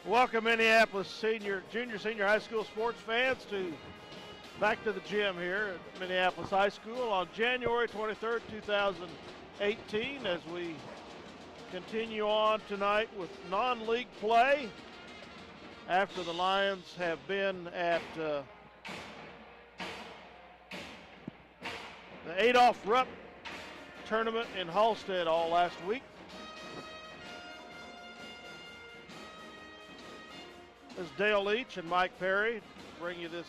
Welcome, Minneapolis junior, senior high school sports fans, back to the gym here at Minneapolis High School on January 23rd, 2018, as we continue on tonight with non-league play after the Lions have been at the Adolph Rupp tournament in Halstead all last week. This is Dale Leach and Mike Perry to bring you this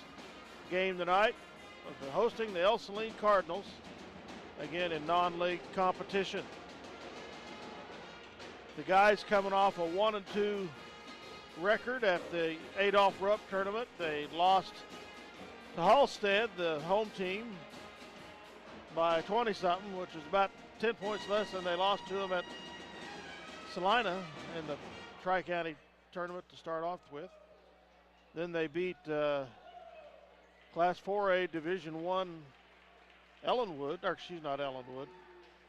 game tonight. They're hosting the Ell-Saline Cardinals, again in non-league competition. The guys coming off a 1-2 record at the Adolph Rupp tournament. They lost to Halstead, the home team, by 20-something, which is about 10 points less than they lost to them at Salina in the Tri-County tournament to start off with. Then they beat Class 4A Division I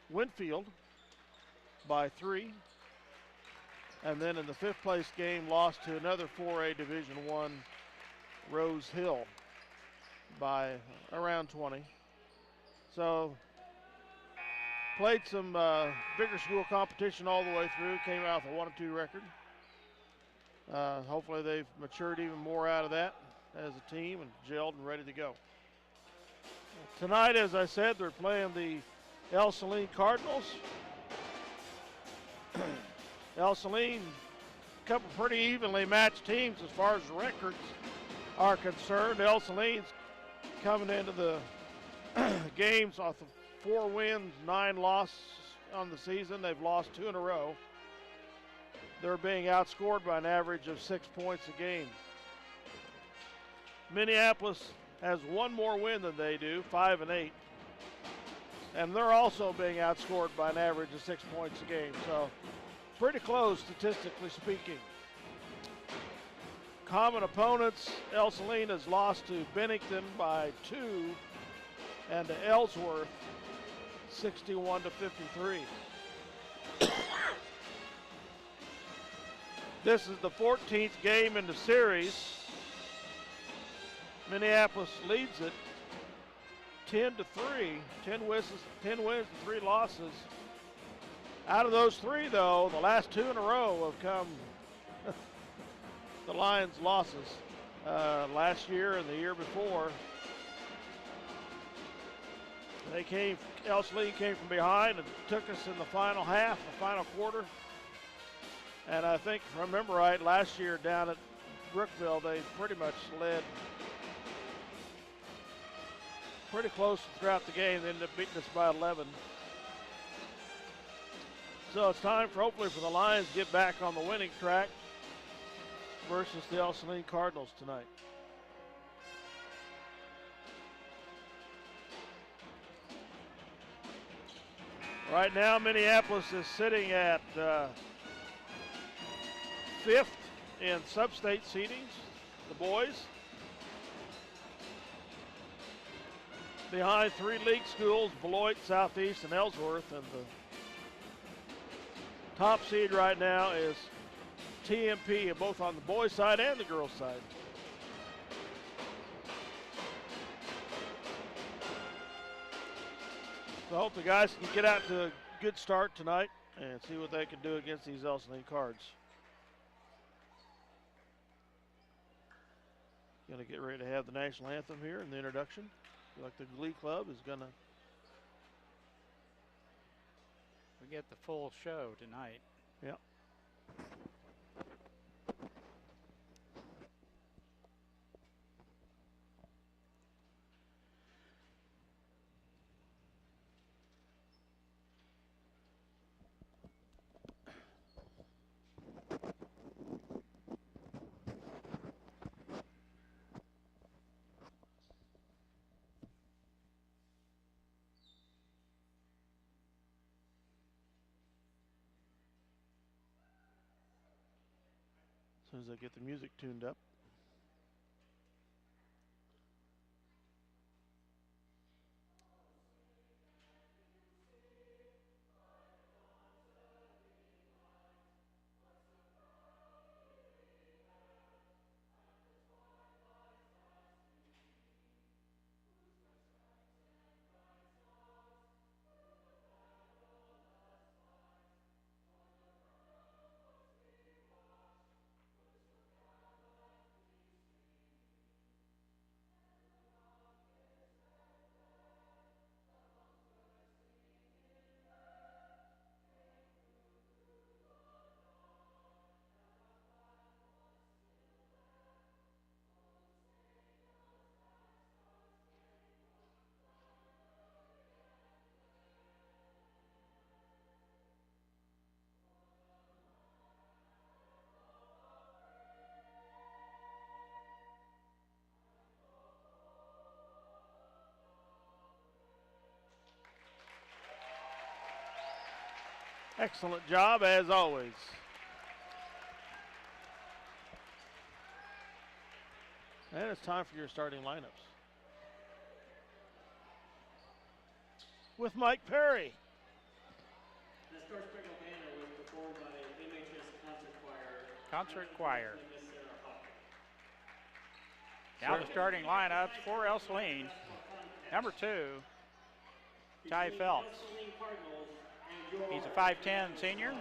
Winfield by 3. And then in the fifth place game, lost to another 4A Division I Rose Hill by around 20. So played some bigger school competition all the way through, came out with a 1-2 record. Hopefully they've matured even more out of that as a team and gelled and ready to go. Tonight, as I said, they're playing the Ell-Saline Cardinals. Ell-Saline, a couple pretty evenly matched teams as far as the records are concerned. Ell-Saline's coming into the games off of 4 wins, 9 losses on the season. They've lost 2 in a row. They're being outscored by an average of 6 points a game. Minneapolis has 1 more win than they do, 5-8. And they're also being outscored by an average of 6 points a game. So pretty close, statistically speaking. Common opponents, Ell-Saline has lost to Bennington by 2 and to Ellsworth 61-53. This is the 14th game in the series. Minneapolis leads it 10-3, 10 wins and 3 losses. Out of those 3, though, the last 2 in a row have come the Lions' losses. Last year and the year before, Ell-Saline came from behind and took us in the final half, the final quarter. And I think, if I remember right, last year down at Brookville, they pretty much led pretty close throughout the game. They ended up beating us by 11. So it's time hopefully for the Lions to get back on the winning track versus the Ell-Saline Cardinals tonight. Right now, Minneapolis is sitting at 5th in sub-state seedings, the boys. Behind 3 league schools, Beloit, Southeast, and Ellsworth. And the top seed right now is TMP, both on the boys' side and the girls' side. So I hope the guys can get out to a good start tonight and see what they can do against these Ell-Saline Cards. Going to get ready to have the national anthem here in the introduction. Feel like the Glee Club is going to. We get the full show tonight. Yeah. As soon as I get the music tuned up. Excellent job as always. And it's time for your starting lineups. With Mike Perry. The Star Spangled Banner was performed by MHS Concert Choir. Now the starting lineups for Ell-Saline. Number 2, Ty Phelps. He's a 5'10 senior.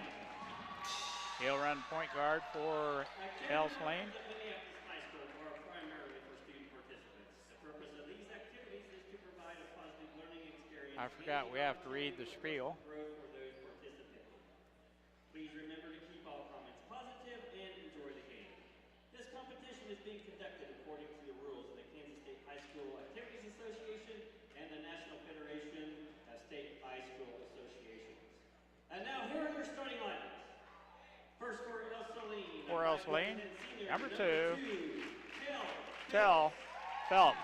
He'll run point guard for Ell-Saline. I forgot we have to read the spiel. Please remember to keep all comments positive and enjoy the game. This competition is being conducted according to the rules of the Kansas State High School Activities Association and the National Federation of State High School Associations. And now here are your starting lineups. First for Ell-Saline. For Ell-Saline, number 2, Tell Phelps.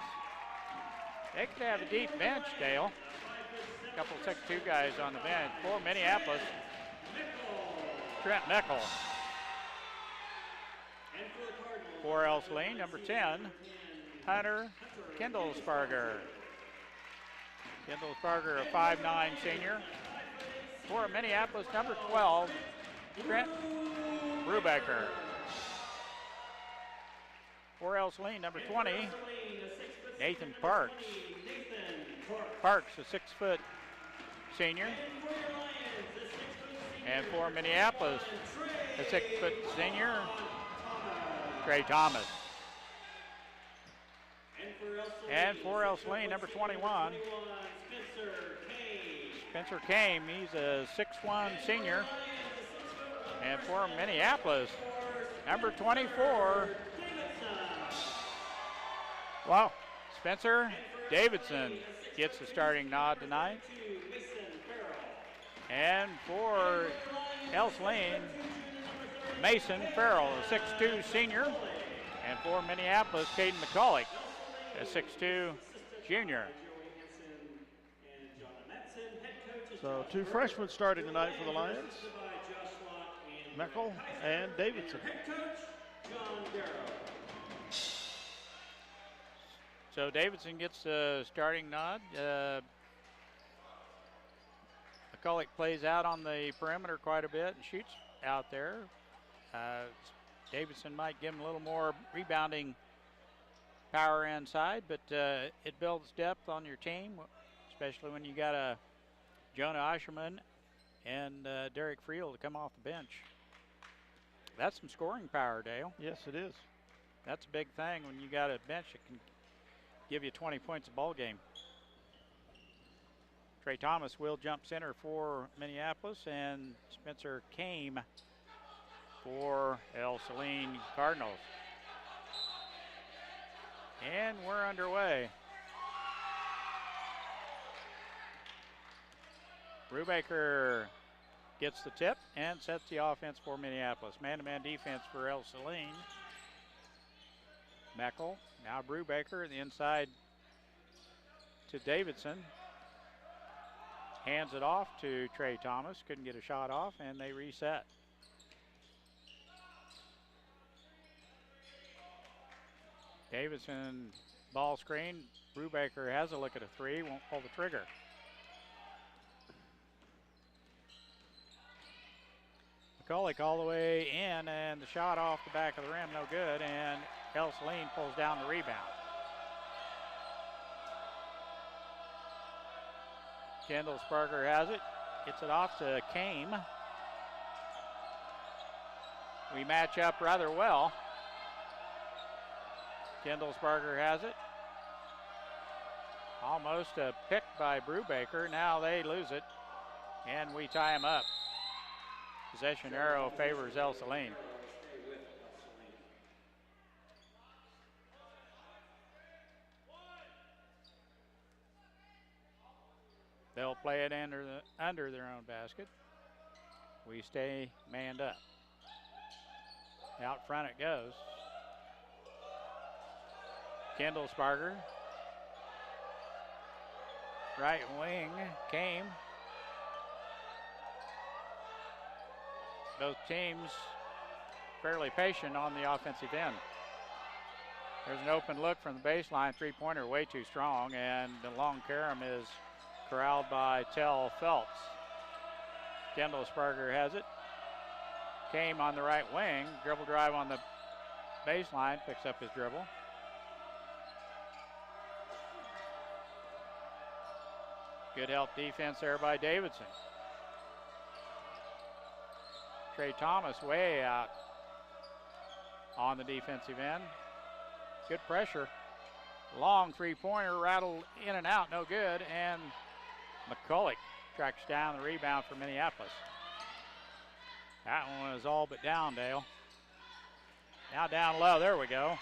They could have a deep bench, Dale. A couple 6'2" guys on the bench. For Minneapolis, Trent Meckel. For Ell-Saline, number 10, Hunter Kindlesparger. Kindlesparger, a 5'9 senior. For Minneapolis, number 12, Trent Brubaker. For Ell-Saline, number 20, Nathan Parks. Parks, a 6' senior. And for Minneapolis, a 6' senior, Trey Thomas. And for Ell-Saline, number 21, Spencer Kame. He's a 6'1 senior. And for Minneapolis, number 24, Wow. Spencer Davidson gets the starting nod tonight. And for Ell-Saline, Mason Farrell, a 6'2 senior. And for Minneapolis, Caden McCulloch, a 6'2 junior. So 2 freshmen starting tonight for the Lions. Meckel and Davidson. So Davidson gets the starting nod. McCulloch plays out on the perimeter quite a bit and shoots out there. Davidson might give him a little more rebounding power inside, but it builds depth on your team, especially when you got a Jonah Asherman and Derek Friel to come off the bench. That's some scoring power, Dale. Yes, it is. That's a big thing when you got a bench that can give you 20 points a ball game. Trey Thomas will jump center for Minneapolis, and Spencer Kame for Ell-Saline Cardinals. And we're underway. Brubaker gets the tip and sets the offense for Minneapolis. Man-to-man defense for Ell-Saline. Meckel, now Brubaker, the inside to Davidson. Hands it off to Trey Thomas. Couldn't get a shot off, and they reset. Davidson ball screen. Brubaker has a look at a 3, won't pull the trigger. McCulloch all the way in, and the shot off the back of the rim, no good, and Ell-Saline pulls down the rebound. Kindlesparger has it, gets it off to Kame. We match up rather well. Kindlesparger has it. Almost a pick by Brubaker. Now they lose it, and we tie him up. Possession arrow favors Ell-Saline. They'll play it under their own basket. We stay manned up. Out front it goes. Kindlesparger. Right wing, Kame. both teams fairly patient on the offensive end. There's an open look from the baseline, three-pointer way too strong, and the long carom is corralled by Tell Phelps. Kendallsberger has it. Came on the right wing, dribble drive on the baseline, picks up his dribble. Good help defense there by Davidson. Trey Thomas way out on the defensive end. Good pressure. Long three-pointer, rattled in and out, no good, and McCulloch tracks down the rebound for Minneapolis. That one was all but down, Dale. Now down low, there we go.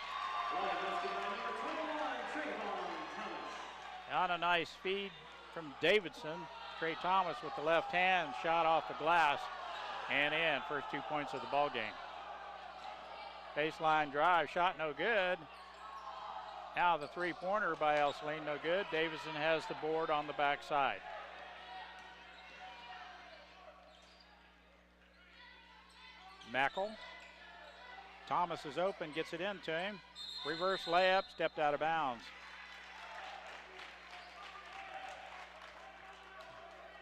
On a nice feed from Davidson. Trey Thomas with the left hand, shot off the glass and in. First 2 points of the ball game. Baseline drive, shot no good. Now the three-pointer by Ell-Saline, no good. Davidson has the board on the backside. Mackel. Thomas is open, gets it into him. Reverse layup, stepped out of bounds.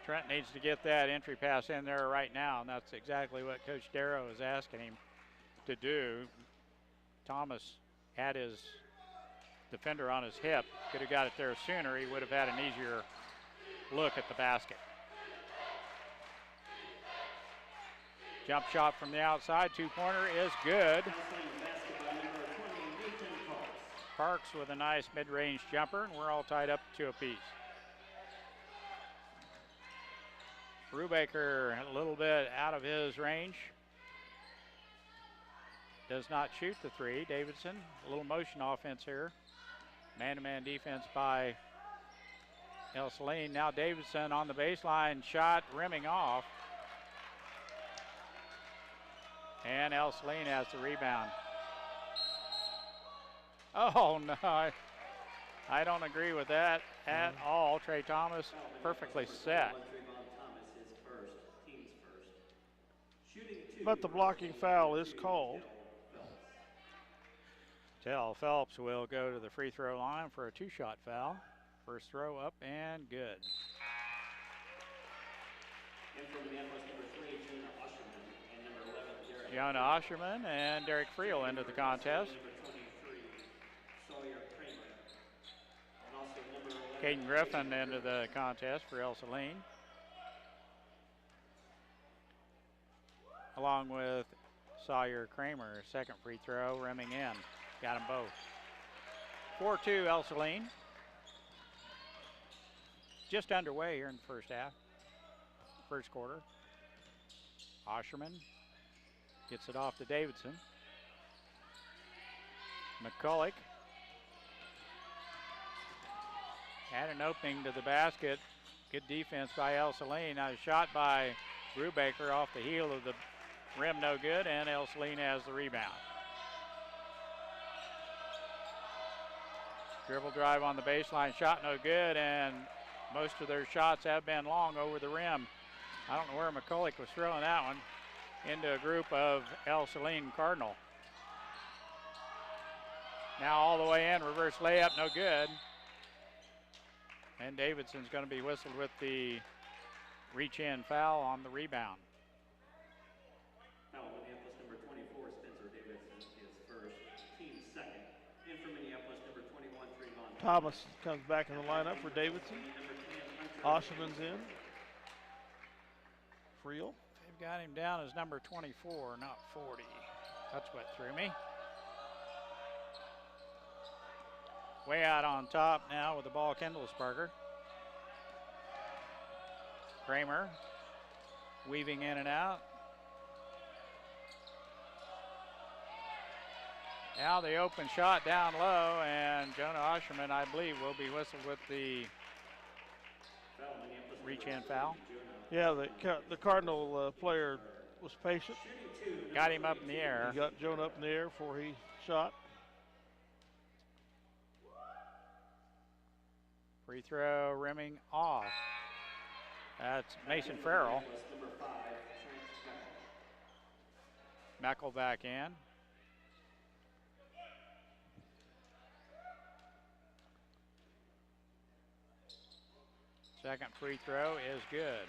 Trent needs to get that entry pass in there right now, and that's exactly what Coach Darrow is asking him to do. Thomas had his defender on his hip. Could have got it there sooner. He would have had an easier look at the basket. Jump shot from the outside, two-pointer is good. Parks with a nice mid-range jumper, and we're all tied up 2 apiece. Brubaker a little bit out of his range. Does not shoot the three. Davidson, a little motion offense here. Man-to-man defense by Ell-Saline. Now Davidson on the baseline, shot rimming off. And Ell-Saline has the rebound. Oh no, I don't agree with that at all. Trey Thomas perfectly set. But the blocking foul is called. Tell Phelps will go to the free throw line for a 2-shot foul. First throw up and good. Jonah Osherman and Derek Friel into the contest. Caden Griffin into the contest for Ell-Saline. Along with Sawyer Kramer, second free throw, rimming in. Got them both. 4-2 Ell-Saline. Just underway here in the first half, first quarter. Osherman gets it off to Davidson. McCulloch had an opening to the basket. Good defense by Ell-Saline. Now a shot by Brubaker off the heel of the rim, no good, and Ell-Saline has the rebound. Dribble drive on the baseline, shot no good, and most of their shots have been long over the rim. I don't know where McCulloch was throwing that one. Into a group of Ell-Saline Cardinal. Now all the way in, reverse layup, no good. And Davidson's going to be whistled with the reach-in foul on the rebound. Foul on Minneapolis number 24, Spencer Davidson is first, team second. In for Minneapolis number 21, Trayvon Thomas comes back in the lineup for Davidson. Osherman's in. Friel. They've got him down as number 24, not 40. That's what threw me. Way out on top now with the ball, Kendallsberger. Kramer weaving in and out. Now the open shot down low, and Jonah Osherman, I believe, will be whistled with the reach-in foul. Yeah, the Cardinal player was patient. Got him up in the air. He got Jonah up in the air before he shot. Free throw rimming off. That's Mason Farrell. Meckel back in. Second free throw is good.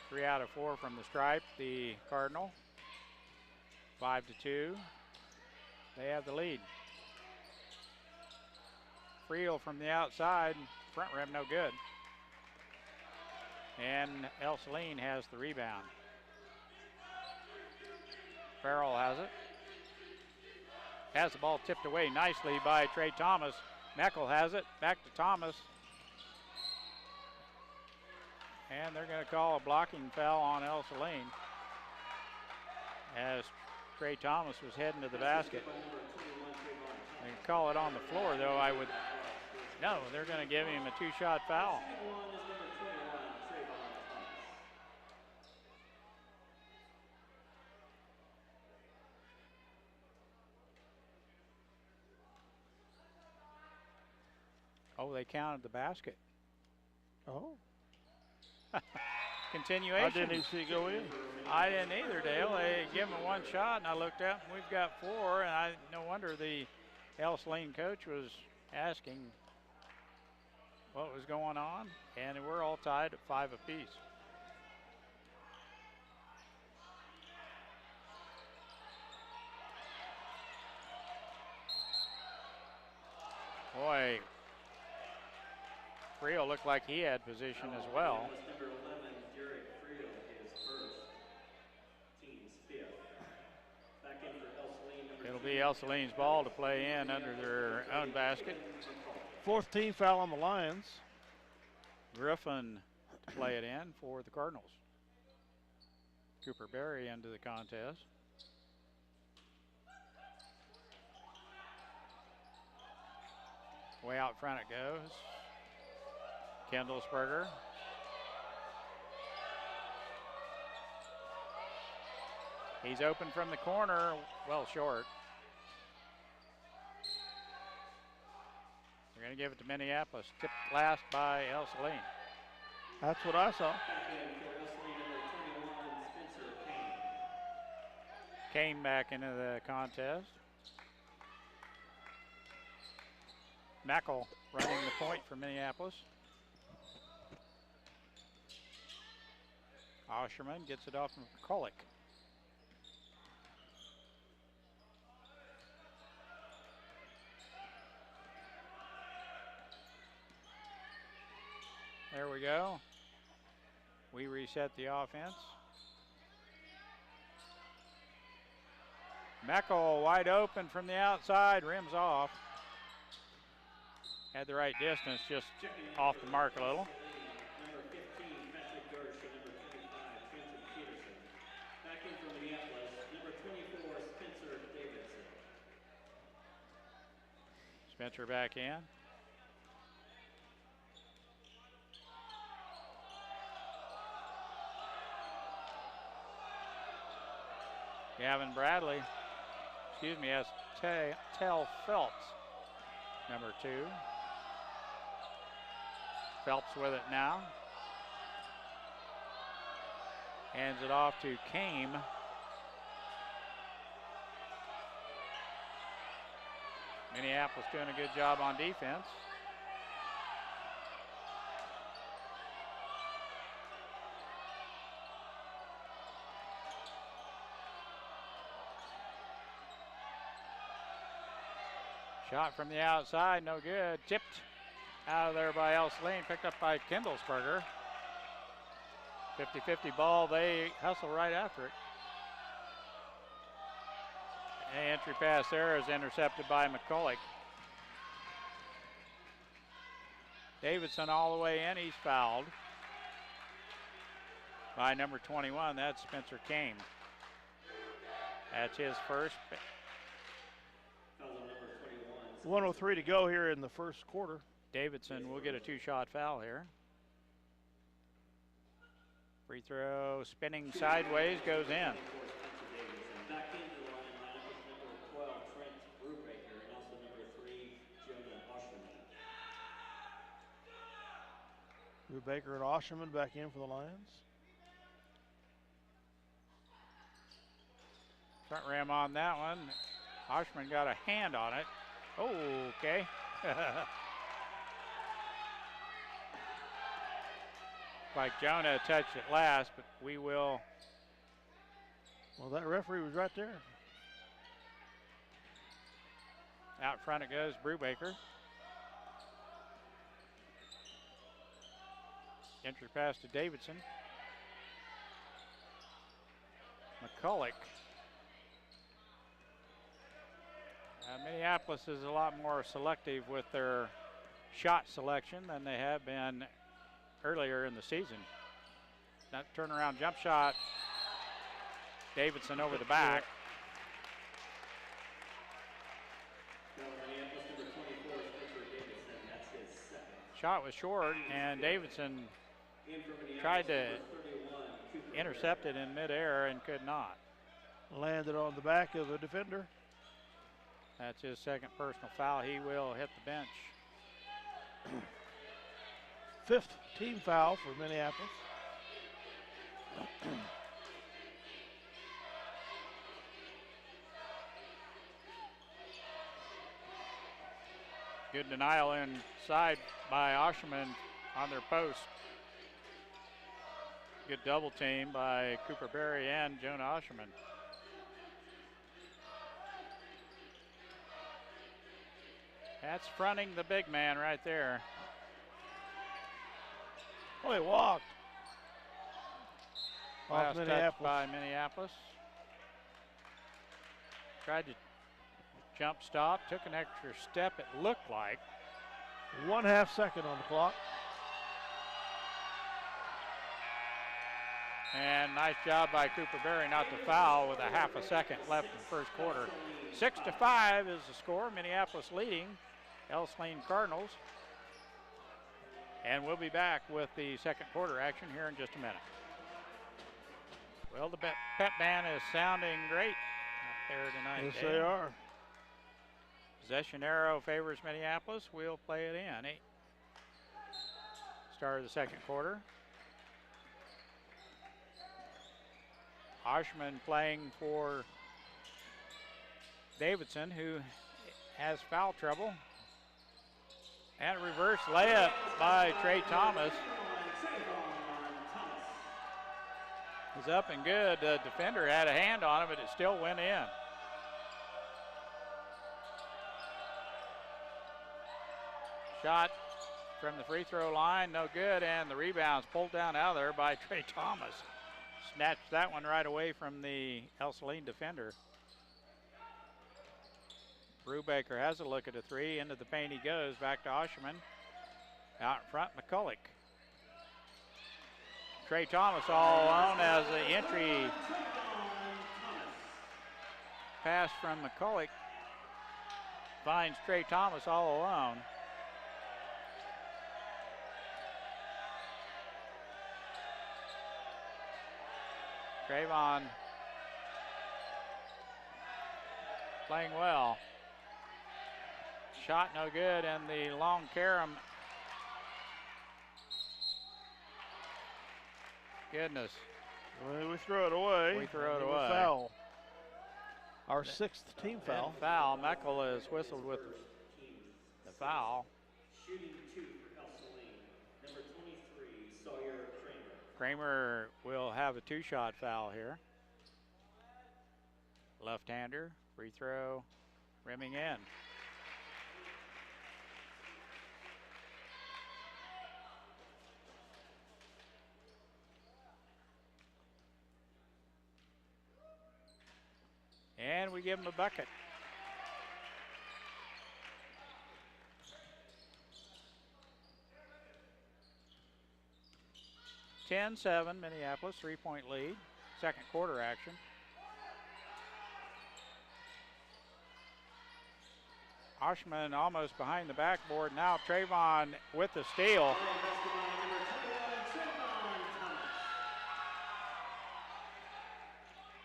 3 out of 4 from the stripe, the Cardinal. 5-2. They have the lead. Friel from the outside, front rim no good. And Ell-Saline has the rebound. Farrell has it. Has the ball tipped away nicely by Trey Thomas. Meckel has it, back to Thomas. And they're going to call a blocking foul on Ell-Saline as Trey Thomas was heading to the basket. They can call it on the floor, though. No, they're going to give him a 2-shot foul. Oh, they counted the basket. Oh. Continuation. I didn't even see it go in. I didn't either, Dale. They give him one shot, and I looked up, and we've got 4, and no wonder the Ell-Saline coach was asking what was going on, and we're all tied at 5 apiece. Boy, Friel looked like he had position as well. It'll be Ell-Saline's ball to play in under their own basket. 4th team foul on the Lions. Griffin to play it in for the Cardinals. Cooper Berry into the contest. Way out front it goes. Kendallsberger. He's open from the corner, well short. They're going to give it to Minneapolis. Tipped last by Ell-Saline. That's what I saw. Came back into the contest. Meckel running the point for Minneapolis. Osherman gets it off from Kulik. There we go. We reset the offense. Meckel wide open from the outside, rims off. Had the right distance, just off the mark a little. Number 15, Patrick Gersh, and number 25, Trenton Peterson. Back in from Minneapolis, number 24, Spencer Davidson. Spencer back in. Gavin Bradley, has Tell Phelps, number 2. Phelps with it now. Hands it off to Kame. Minneapolis doing a good job on defense. Shot from the outside, no good. Tipped out of there by Ell-Saline, picked up by Kendallsberger. 50-50 ball, they hustle right after it. The entry pass there is intercepted by McCulloch. Davidson all the way in, he's fouled by number 21, that's Spencer Kame. That's his first. 1:03 to go here in the first quarter. Davidson will get a 2-shot foul here. Free throw, spinning sideways, goes in. Back into the lineup is number 12, Trent Brubaker, and also number 3, Jonah Osherman. Brubaker and Osherman back in for the Lions. Front rim on that one. Oshman got a hand on it. Oh, okay. Like Jonah touched it last, but we will. Well, that referee was right there. Out front it goes, Brubaker. Entry pass to Davidson. McCulloch. Minneapolis is a lot more selective with their shot selection than they have been earlier in the season. That turnaround jump shot, Davidson over the back. Shot was short, and Davidson tried to intercept it in midair and could not. Landed on the back of the defender. That's his second personal foul. He will hit the bench. 5th team foul for Minneapolis. Good denial inside by Osherman on their post. Good double team by Cooper Berry and Jonah Osherman. That's fronting the big man right there. Oh, he walked. Last touch by Minneapolis. Tried to jump stop, took an extra step, it looked like. 1/2 second on the clock. And nice job by Cooper Berry not to foul with a 1/2 second left in the first quarter. 6-5 is the score. Minneapolis leading Ell-Saline Cardinals. And we'll be back with the second quarter action here in just a minute. Well, the pep band is sounding great up there tonight. Yes, Dave. they are. Possession arrow favors Minneapolis. We'll play it in. Start of the second quarter. Oshman playing for Davidson, who has foul trouble. And reverse layup by Trey Thomas. Is up and good. The defender had a hand on it, but it still went in. Shot from the free throw line, no good, and the rebound's pulled down out of there by Trey Thomas. Snatched that one right away from the Ell-Saline defender. Brubaker has a look at a three. Into the paint he goes. Back to Osherman. Out in front, McCulloch. Trey Thomas all alone as the entry pass from McCulloch finds Trey Thomas all alone. Trayvon playing well. Shot no good, and the long carom. Goodness. Well, we throw it away. We throw it away. Foul. Our 6th team foul. And foul. Meckel is whistled with the foul. Shooting 2 for Ell-Saline. Number 23, Sawyer Kramer. Kramer will have a 2-shot foul here. Left-hander, free throw, rimming in. And we give him a bucket. (10-7) Minneapolis, 3-point lead. Second quarter action. Oshman almost behind the backboard. Now Trayvon with the steal.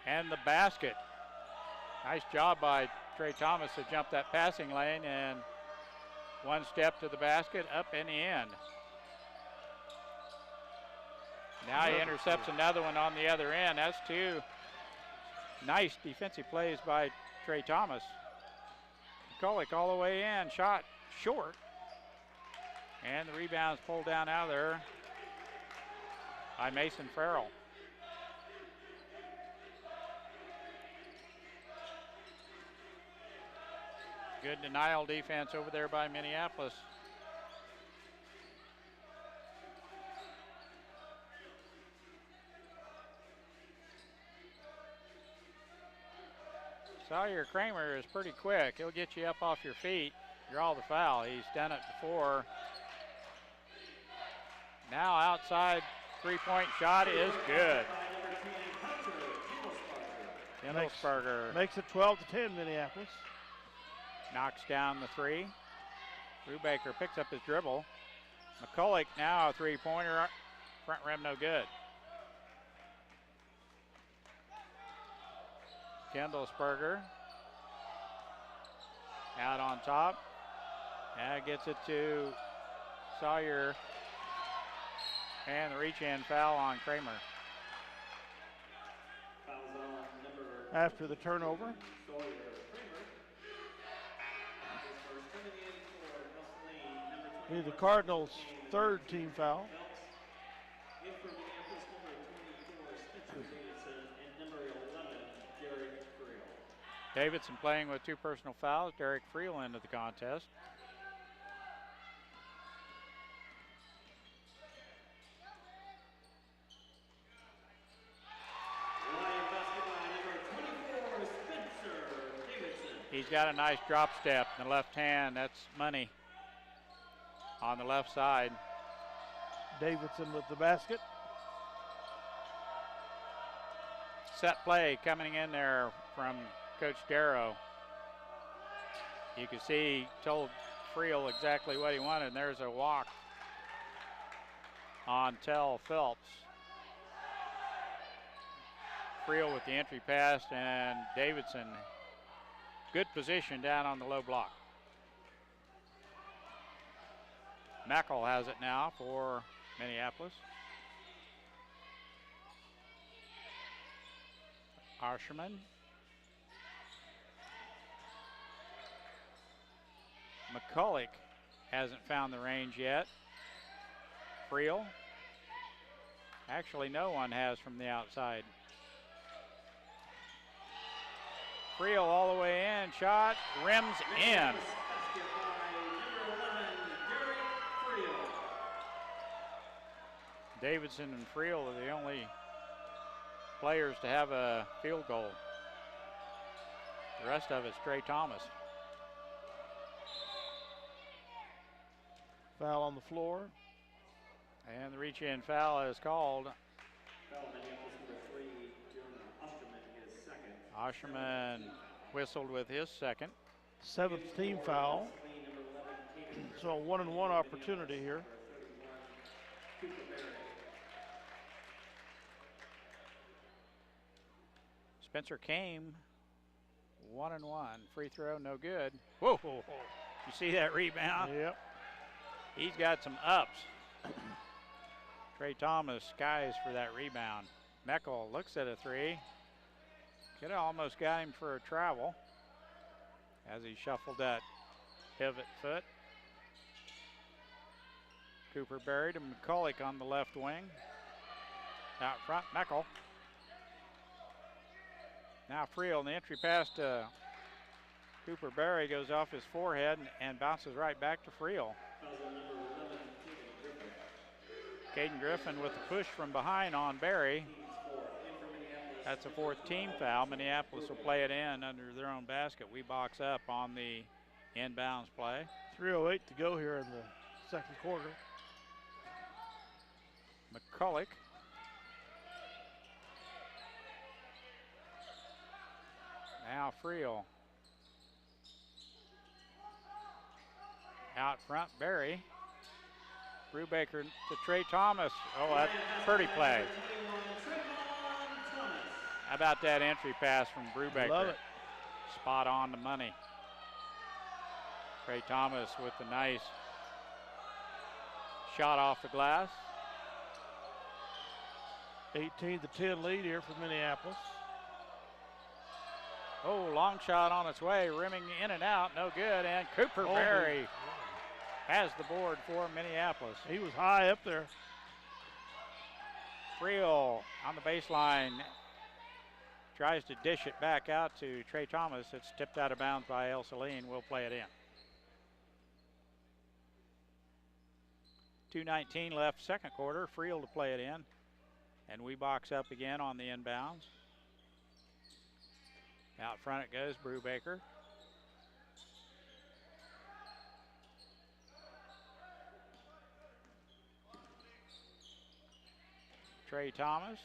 And the basket. Nice job by Trey Thomas to jump that passing lane, and one step to the basket, up and in. Now he intercepts another one on the other end. That's two Nice defensive plays by Trey Thomas. McCulloch all the way in, shot short. And the rebound's pulled down out of there by Mason Farrell. Good denial defense over there by Minneapolis. Sawyer Kramer is pretty quick. He'll get you up off your feet, draw the foul. He's done it before. Now outside three-point shot is good. Himmelsberger makes it 12-10 Minneapolis. Knocks down the three. Brubaker picks up his dribble. McCulloch now a three-pointer. Front rim no good. Kendallsberger out on top. And gets it to Sawyer. And the reach-in foul on Kramer. After the turnover. Be the Cardinals' third team foul. Davidson playing with two personal fouls. Derek Friel into the contest. He's got a nice drop step in the left hand. That's money on the left side. Davidson with the basket. Set play coming in there from Coach Darrow. You can see he told Friel exactly what he wanted, and there's a walk on Tell Phelps. Friel with the entry pass, and Davidson, good position down on the low block. Meckel has it now for Minneapolis. Arsherman. McCulloch hasn't found the range yet. Friel. Actually, no one has from the outside. Friel all the way in, shot, rims in. Davidson and Friel are the only players to have a field goal. The rest of it's Trey Thomas. Foul on the floor. And the reach-in foul is called. Osherman whistled with his second. Seventh team foul. So a 1-and-1 opportunity here. Spencer came 1-and-1. Free throw, no good. Whoa. You see that rebound? Yep. He's got some ups. Trey Thomas skies for that rebound. Meckel looks at a three. Could have almost got him for a travel as he shuffled that pivot foot. Cooper Berry to McCulloch on the left wing. Out front, Meckel. Now Friel, and the entry pass to Cooper Berry goes off his forehead and bounces right back to Friel. Caden Griffin with the push from behind on Berry. That's a fourth team foul. Minneapolis will play it in under their own basket. We box up on the inbounds play. 3:08 to go here in the second quarter. McCulloch. Now Friel. Out front, Berry. Brubaker to Trey Thomas. Oh, that's pretty play. How about that entry pass from Brubaker? Love it. Spot on the money. Trey Thomas with the nice shot off the glass. 18-10 lead here for Minneapolis. Oh, long shot on its way, rimming in and out, no good. And Cooper Berry has the board for Minneapolis. He was high up there. Friel on the baseline tries to dish it back out to Trey Thomas. It's tipped out of bounds by Ell-Saline. We'll play it in. 2:19 left second quarter. Friel to play it in. And we box up again on the inbounds. Out front it goes, Brubaker. Trey Thomas.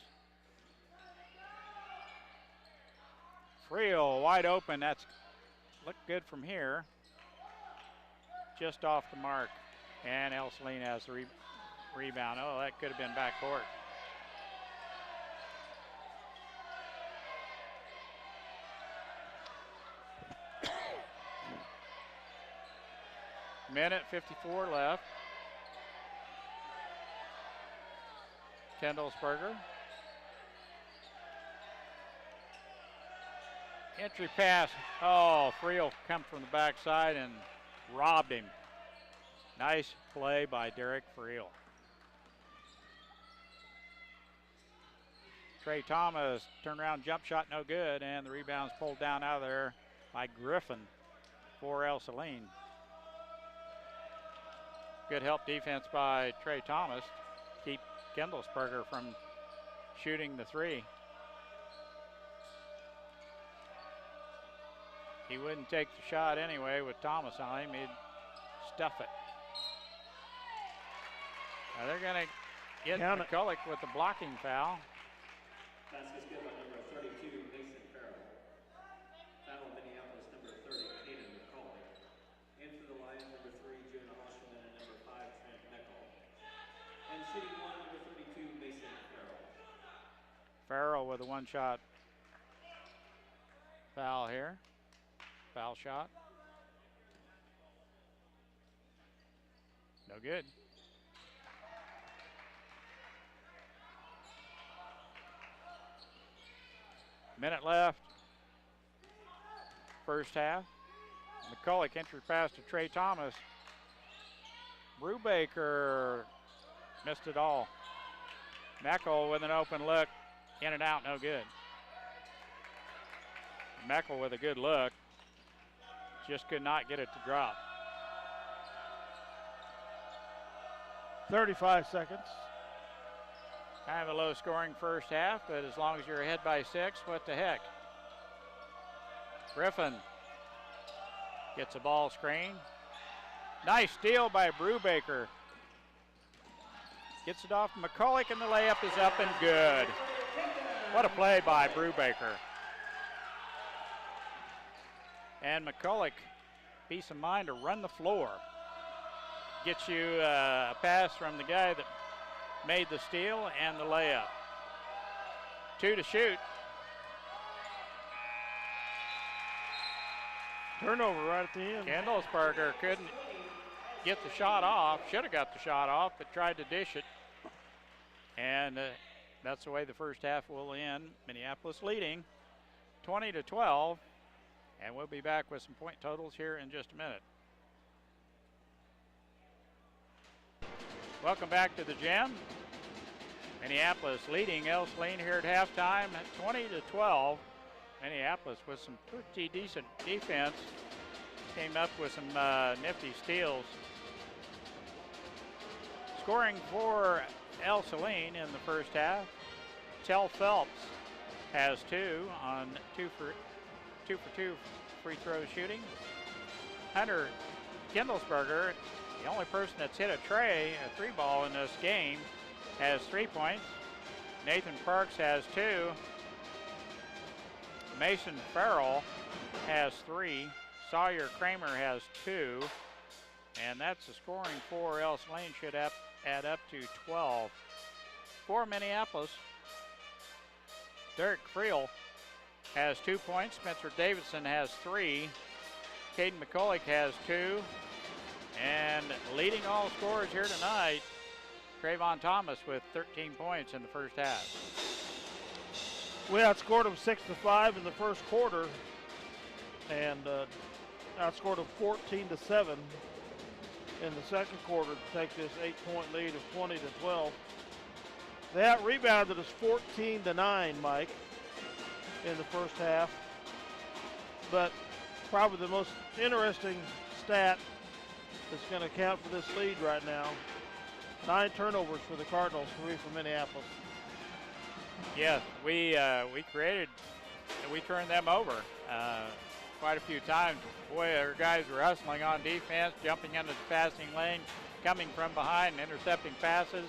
Friel wide open. That's looked good from here. Just off the mark. And Ell-Saline has the rebound. Oh, that could have been backcourt. Minute 54 left. Kendallsberger. Entry pass. Oh, Friel come from the backside and robbed him. Nice play by Derek Friel. Trey Thomas, turnaround jump shot, no good, and the rebound's pulled down out of there by Griffin for Ell-Saline. Good help defense by Trey Thomas to keep Kendallsberger from shooting the three. He wouldn't take the shot anyway with Thomas on him. He'd stuff it. Now they're going to get McCulloch with the blocking foul. Basket's good by number 32, Mason Farrell. Foul Minneapolis, number 30, Caden McCulloch. In for the Lions, number 3, Jonah Oshman, and number 5, Trent Meckel. And shooting one, number 32, Mason Farrell. Farrell with a one-shot foul here. Foul shot. No good. Minute left. First half. McCulloch entry pass to Trey Thomas. Brubaker missed it all. Meckel with an open look. In and out, no good. Meckel with a good look. Just could not get it to drop. 35 seconds. Kind of a low scoring first half, but as long as you're ahead by 6, what the heck. Griffin gets a ball screen. Nice steal by Brubaker. Gets it off McCulloch, and the layup is up and good. What a play by Brubaker. And McCulloch, peace of mind to run the floor. Gets you a pass from the guy that made the steal and the layup. 2 to shoot. Turnover right at the end. Kendallsberger couldn't get the shot off. Should have got the shot off, but tried to dish it. And that's the way the first half will end. Minneapolis leading 20-12. And we'll be back with some point totals here in just a minute. Welcome back to the gym. Minneapolis leading Ell-Saline here at halftime at 20-12. Minneapolis with some pretty decent defense. Came up with some nifty steals. Scoring for Ell-Saline in the first half. Tell Phelps has 2 on 2 for 2 free throw shooting. Hunter Kendallsberger, the only person that's hit a three ball in this game, has 3 points. Nathan Parks has 2. Mason Farrell has 3. Sawyer Kramer has 2. And that's the scoring for Ell-Saline, should add up to 12. For Minneapolis, Derek Friel has 2 points. Spencer Davidson has 3. Caden McCulloch has 2. And leading all scorers here tonight, Trayvon Thomas with 13 points in the first half. We outscored them 6-5 in the first quarter. and outscored them 14-7 in the second quarter to take this 8-point lead of 20-12. They out-rebounded us 14-9, Mike, in the first half. But probably the most interesting stat that's going to count for this lead right now, 9 turnovers for the Cardinals, 3 for Minneapolis. Yes, we created, we turned them over quite a few times. Boy, our guys were hustling on defense, jumping into the passing lane, coming from behind, and intercepting passes.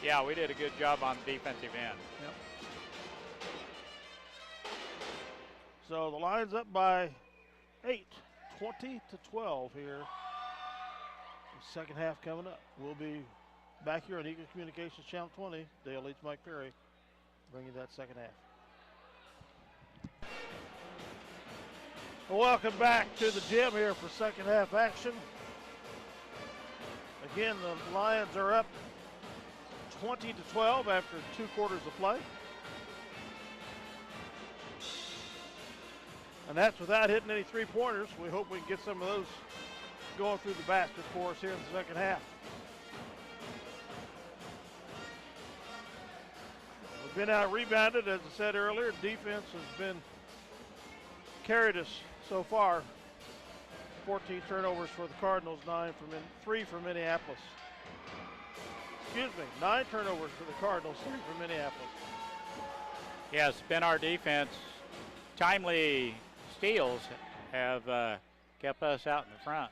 Yeah, we did a good job on the defensive end. Yep. So the Lions up by 8, 20-12 here. The second half coming up. We'll be back here on Eagle Communications Channel 20. Dale Leach, Mike Perry, bringing that second half. Welcome back to the gym here for second half action. Again, the Lions are up 20-12 after 2 quarters of play. And that's without hitting any three-pointers. We hope we can get some of those going through the basket for us here in the second half. We've been out-rebounded, as I said earlier. Defense has been carried us so far. 14 turnovers for the Cardinals, 3 for Minneapolis. Excuse me, 9 turnovers for the Cardinals, 3 for Minneapolis. Yes, it's been our defense. Timely steals have kept us out in the front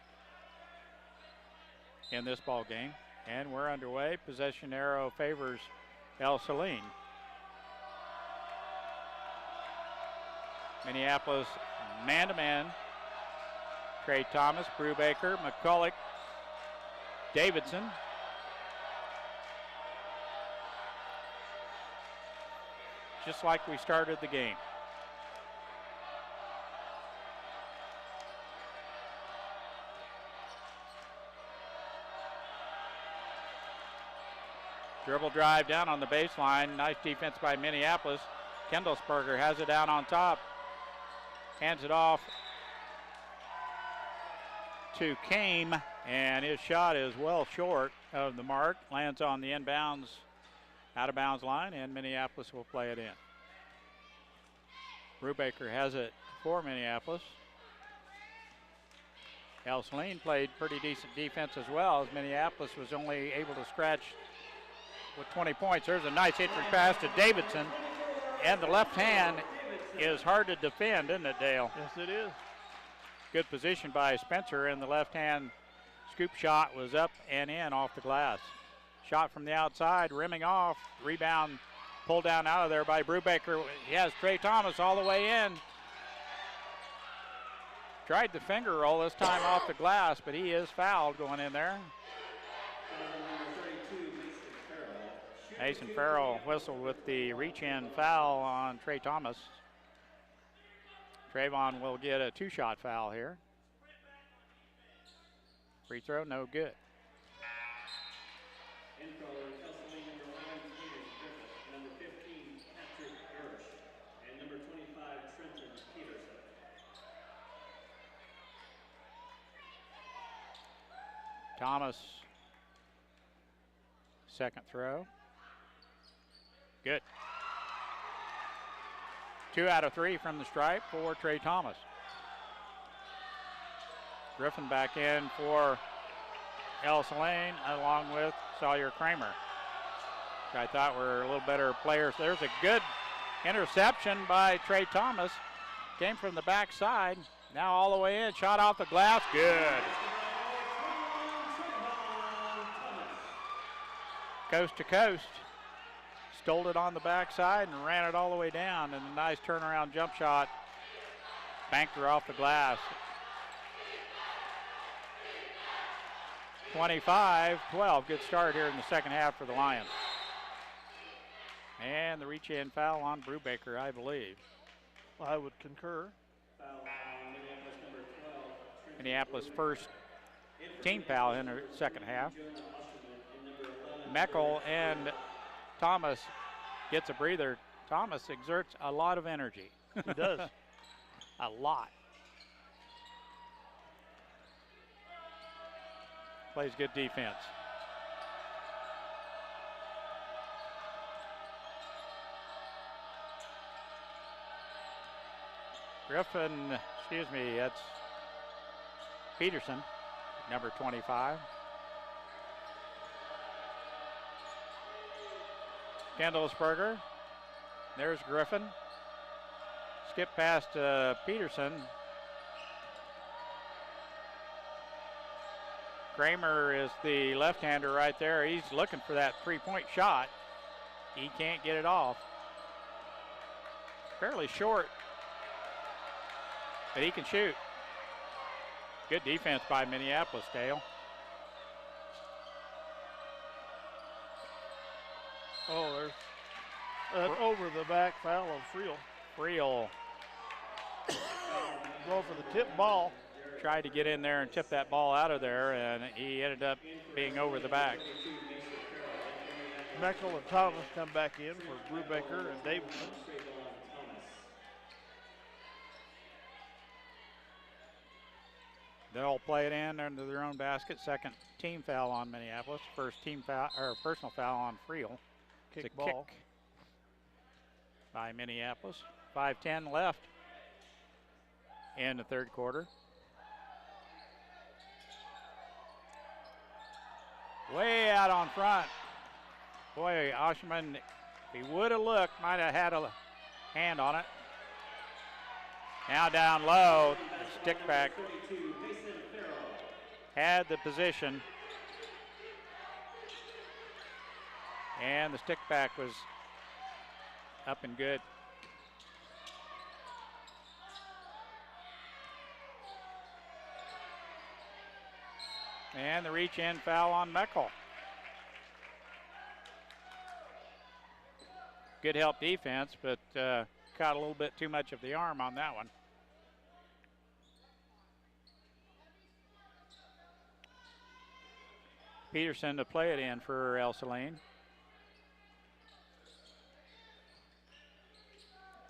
in this ball game. And we're underway. Possession arrow favors Ell-Saline. Minneapolis man-to-man. Trey Thomas, Brubaker, McCulloch, Davidson. Just like we started the game. Dribble drive down on the baseline. Nice defense by Minneapolis. Kendallsberger has it down on top. Hands it off to Kame, and his shot is well short of the mark. Lands on the inbounds, out-of-bounds line, and Minneapolis will play it in. Brubaker has it for Minneapolis. Ell-Saline played pretty decent defense as well, as Minneapolis was only able to scratch with 20 points. There's a nice entry pass to Davidson, and the left hand is hard to defend, isn't it, Dale? Yes, it is. Good position by Spencer, and the left-hand scoop shot was up and in off the glass. Shot from the outside, rimming off. Rebound pulled down out of there by Brubaker. He has Trey Thomas all the way in. Tried the finger roll this time off the glass, but he is fouled going in there. Mason Farrell whistled with the reach-in foul on Trey Thomas. Trayvon will get a 2-shot foul here. Free throw, no good. Thomas, second throw. Good. 2 out of 3 from the stripe for Trey Thomas. Griffin back in for Ell-Saline along with Sawyer Kramer. I thought were a little better players. There's a good interception by Trey Thomas. Came from the backside. Now all the way in. Shot off the glass. Good. Coast to coast. Stole it on the backside and ran it all the way down, and a nice turnaround jump shot. Banked her off the glass. 25-12, good start here in the second half for the Lions. And the reach-in foul on Brubaker, I believe. I would concur. Minneapolis first team foul in the second half. Meckel and Thomas gets a breather. Thomas exerts a lot of energy. He does. A lot. plays good defense. Griffin, excuse me, that's Peterson, number 25. Kendallsberger. There's Griffin. Skip past Peterson. Kramer is the left-hander right there. He's looking for that three-point shot. He can't get it off. Fairly short, but he can shoot. Good defense by Minneapolis, Dale. Oh, there's an over-the-back foul of Friel. Friel Go for the tip ball. tried to get in there and tip that ball out of there, and he ended up being over the back. Meckel and Thomas come back in for Brubaker and Davidson. They'll play it in under their own basket. Second team foul on Minneapolis. First team foul or personal foul on Friel. It's a Ball. kick by Minneapolis. 5:10 left in the third quarter. Way out on front. Boy, Oshman, if he would have looked, might have had a hand on it. Now down low, stick back. Had the position. And the stick back was up and good. And the reach in foul on Meckel. Good help defense, but caught a little bit too much of the arm on that one. Peterson to play it in for Ell-Saline.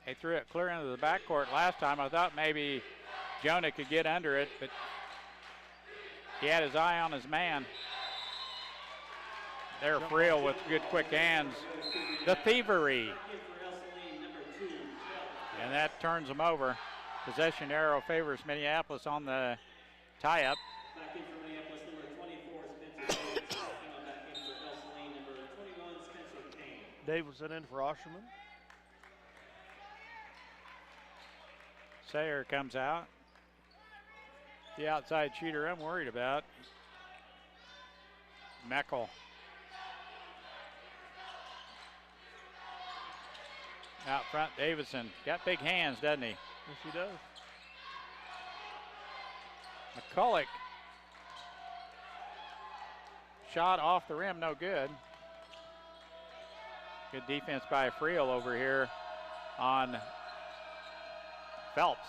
They threw it clear into the backcourt last time. I thought maybe Jonah could get under it, but he had his eye on his man. There, Friel with good quick hands. The thievery. And that turns them over. Possession arrow favors Minneapolis on the tie-up. Back in for Minneapolis, number 24, Spencer Davis. Coming back in for Ell-Saline, number 21, Spencer Payne. Davidson in for Osherman. Sayer comes out. The outside shooter I'm worried about. Meckel. Out front, Davidson. Got big hands, doesn't he? Yes, he does. McCulloch. Shot off the rim, no good. Good defense by Friel over here on Phelps.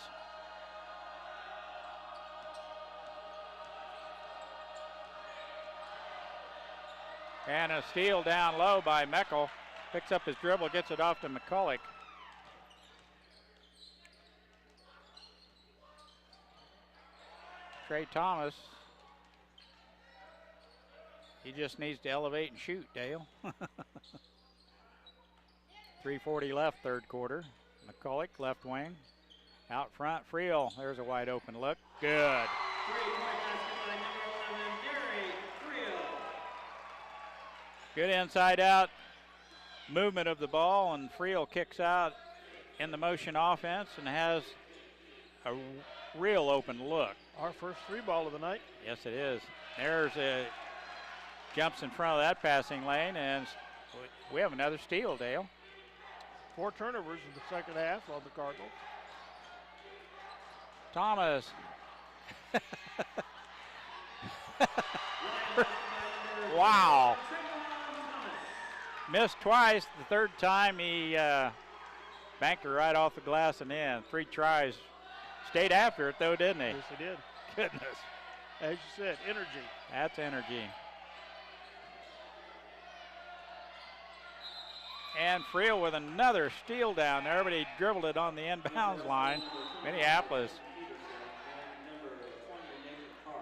And a steal down low by Meckel. Picks up his dribble, gets it off to McCulloch. Trey Thomas. He just needs to elevate and shoot, Dale. 3:40 left, third quarter. McCulloch, left wing. Out front, Friel. There's a wide open look. Good. Good inside out movement of the ball, and Friel kicks out in the motion offense and has a real open look. Our first three ball of the night. Yes, it is. There's a jumps in front of that passing lane, and we have another steal, Dale. 4 turnovers in the second half on the Cardinals. Thomas. Wow. Missed twice. The third time he banked her right off the glass and in. 3 tries. Stayed after it though, didn't he? Yes, he did. Goodness. As you said, energy. That's energy. And Friel with another steal down there, but he dribbled it on the inbounds line. Minneapolis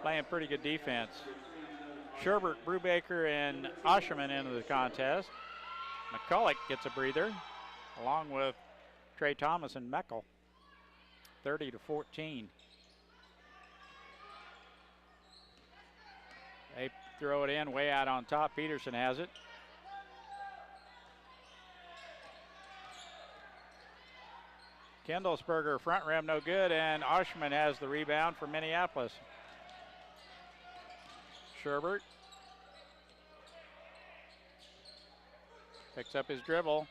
playing pretty good defense. Sherbert, Brubaker, and Osherman into the contest. McCulloch gets a breather, along with Trey Thomas and Meckel. 30-14. They throw it in way out on top. Peterson has it. Kendallsberger front rim, no good, and Oshman has the rebound for Minneapolis. Sherbert picks up his dribble.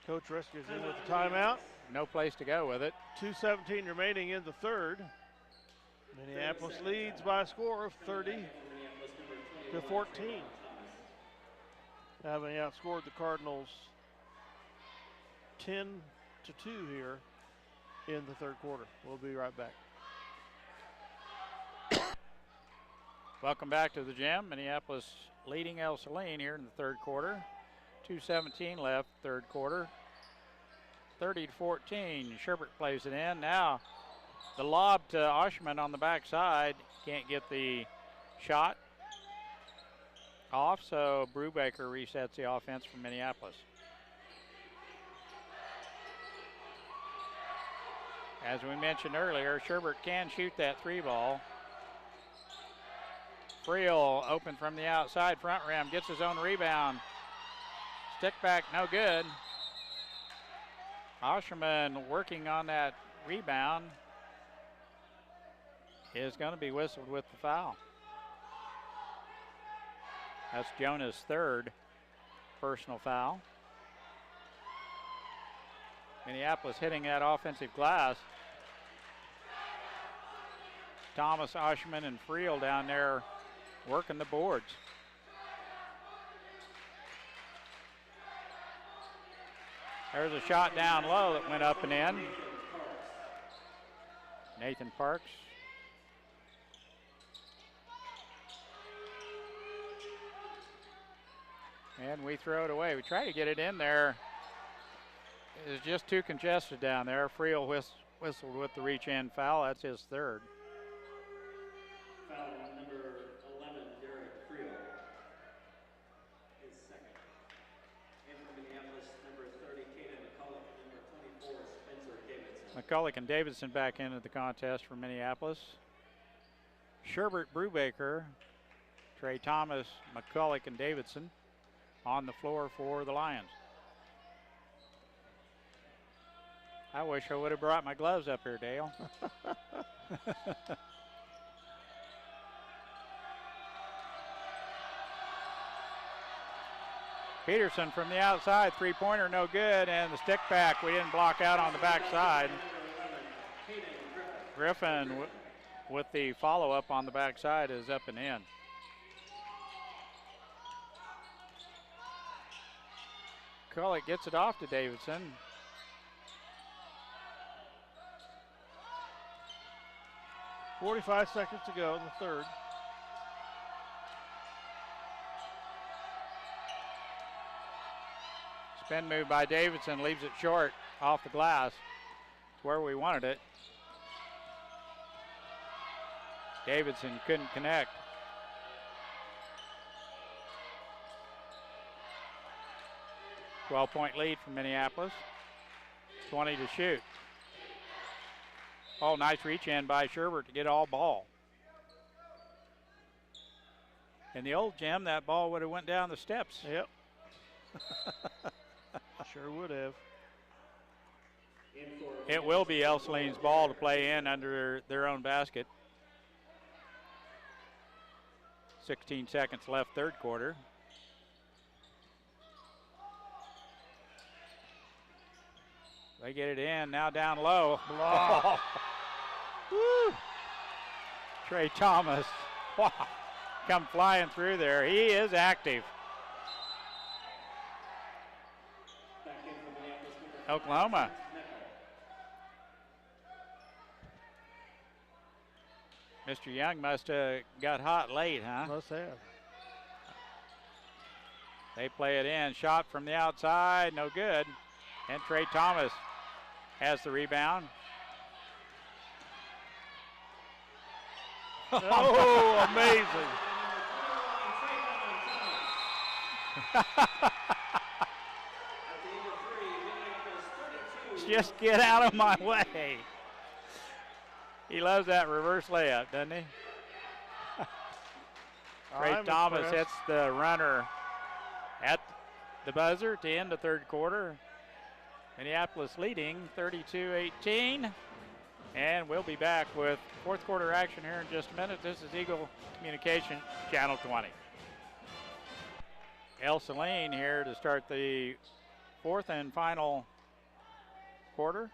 Coach rescues him with the timeout. No place to go with it. 2:17 remaining in the third. Minneapolis leads by a score of 30-14. Having outscored the Cardinals 10-2 here in the third quarter. We'll be right back. Welcome back to the gym. Minneapolis leading Ell-Saline here in the third quarter. 2:17 left, third quarter. 30-14. Sherbert plays it in. Now the lob to Oshman on the backside. Can't get the shot off, so Brubaker resets the offense for Minneapolis. As we mentioned earlier, Sherbert can shoot that three ball. Friel open from the outside, front rim, gets his own rebound. Stick back, no good. Osherman working on that rebound is going to be whistled with the foul. That's Jonah's third personal foul. Minneapolis hitting that offensive glass. Thomas, Osherman, and Friel down there working the boards. There's a shot down low that went up and in. Nathan Parks. And we throw it away. We try to get it in there. It's just too congested down there. Friel whistled with the reach-in foul. That's his third. Foul number 11, Derek Friel. His second. And from Minneapolis, number 30, Caden McCulloch. Number 24, Spencer Davidson. McCulloch and Davidson back into the contest for Minneapolis. Sherbert, Brubaker, Trey Thomas, McCulloch, and Davidson on the floor for the Lions. I wish I would have brought my gloves up here, Dale. Peterson from the outside, three-pointer, no good, and the stick back, we didn't block out on the backside. Griffin with the follow-up on the backside is up and in. Cullick gets it off to Davidson. .45 seconds to go in the third. Spin move by Davidson, leaves it short off the glass. It's where we wanted it. Davidson couldn't connect. .12 lead for Minneapolis. 20 to shoot. Oh, nice reach in by Sherbert to get all ball. In the old gym, that ball would have went down the steps. Yep. Sure would have. It will be Ell-Saline's ball to play in under their own basket. 16 seconds left, third quarter. They get it in, now down low. Block. Woo. Trey Thomas, wow, come flying through there. He is active. Oklahoma. Mr. Young must have got hot late, huh? Must have. They play it in, shot from the outside, no good. And Trey Thomas has the rebound. Oh, amazing. Just get out of my way. He loves that reverse layup, doesn't he? Trey Thomas hits the runner at the buzzer to end the third quarter. Minneapolis leading 32-18. And we'll be back with fourth quarter action here in just a minute. This is Eagle Communication, Channel 20. Ell-Saline here to start the fourth and final quarter.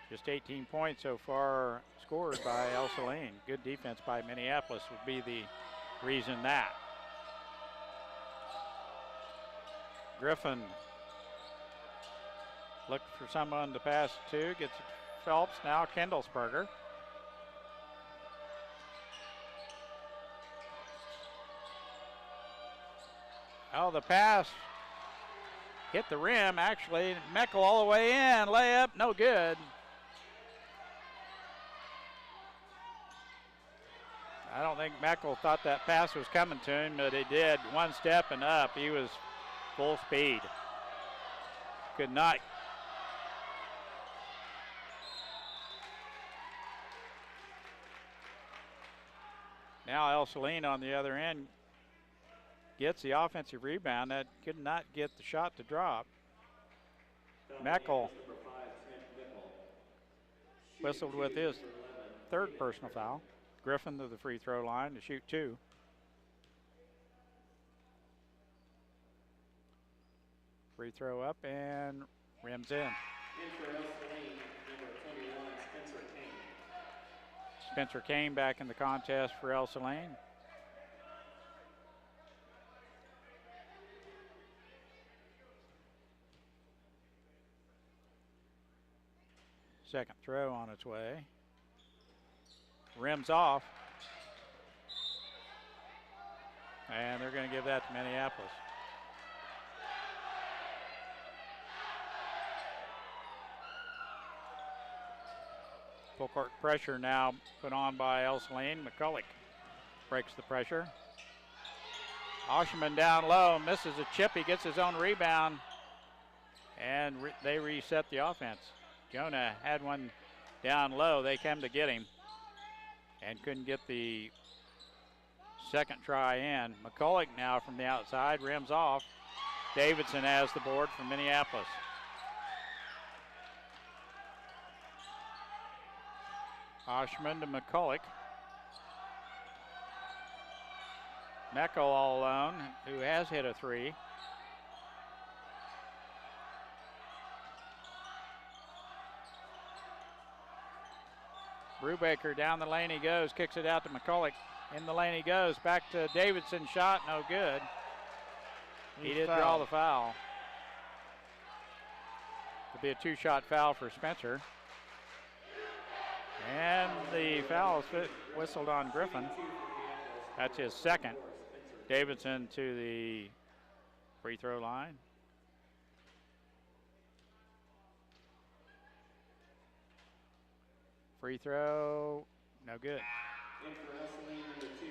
Just 18 points so far scored by Ell-Saline. Good defense by Minneapolis would be the reason that. Griffin looked for someone to pass to, gets Phelps, now Kendallsberger. Oh, the pass hit the rim, actually. Meckel all the way in, layup, no good. I don't think Meckel thought that pass was coming to him, but he did. One step and up, he was full speed. Could not. Now Ell-Saline on the other end gets the offensive rebound. That could not get the shot to drop. Meckel whistled with his third personal foul. Griffin to the free throw line to shoot two. Free throw up and rims in. For Ell-Saline, number 21, Spencer Kane. Spencer Kane back in the contest for Ell-Saline. Second throw on its way. Rims off. And they're going to give that to Minneapolis. Full court pressure now put on by Ell-Saline. McCulloch breaks the pressure. Osherman down low, misses a chip. He gets his own rebound. And they reset the offense. Jonah had one down low. They came to get him and couldn't get the second try in. McCulloch now from the outside, rims off. Davidson has the board for Minneapolis. Oshman to McCulloch. Meckel all alone, who has hit a three. Brubaker down the lane he goes, kicks it out to McCulloch. In the lane he goes, back to Davidson, shot, no good. He did draw the foul. It'll be a two-shot foul for Spencer. And the foul is whistled on Griffin. That's his second. Davidson to the free throw line. Free throw, no good. And for Ell-Saline, number 2,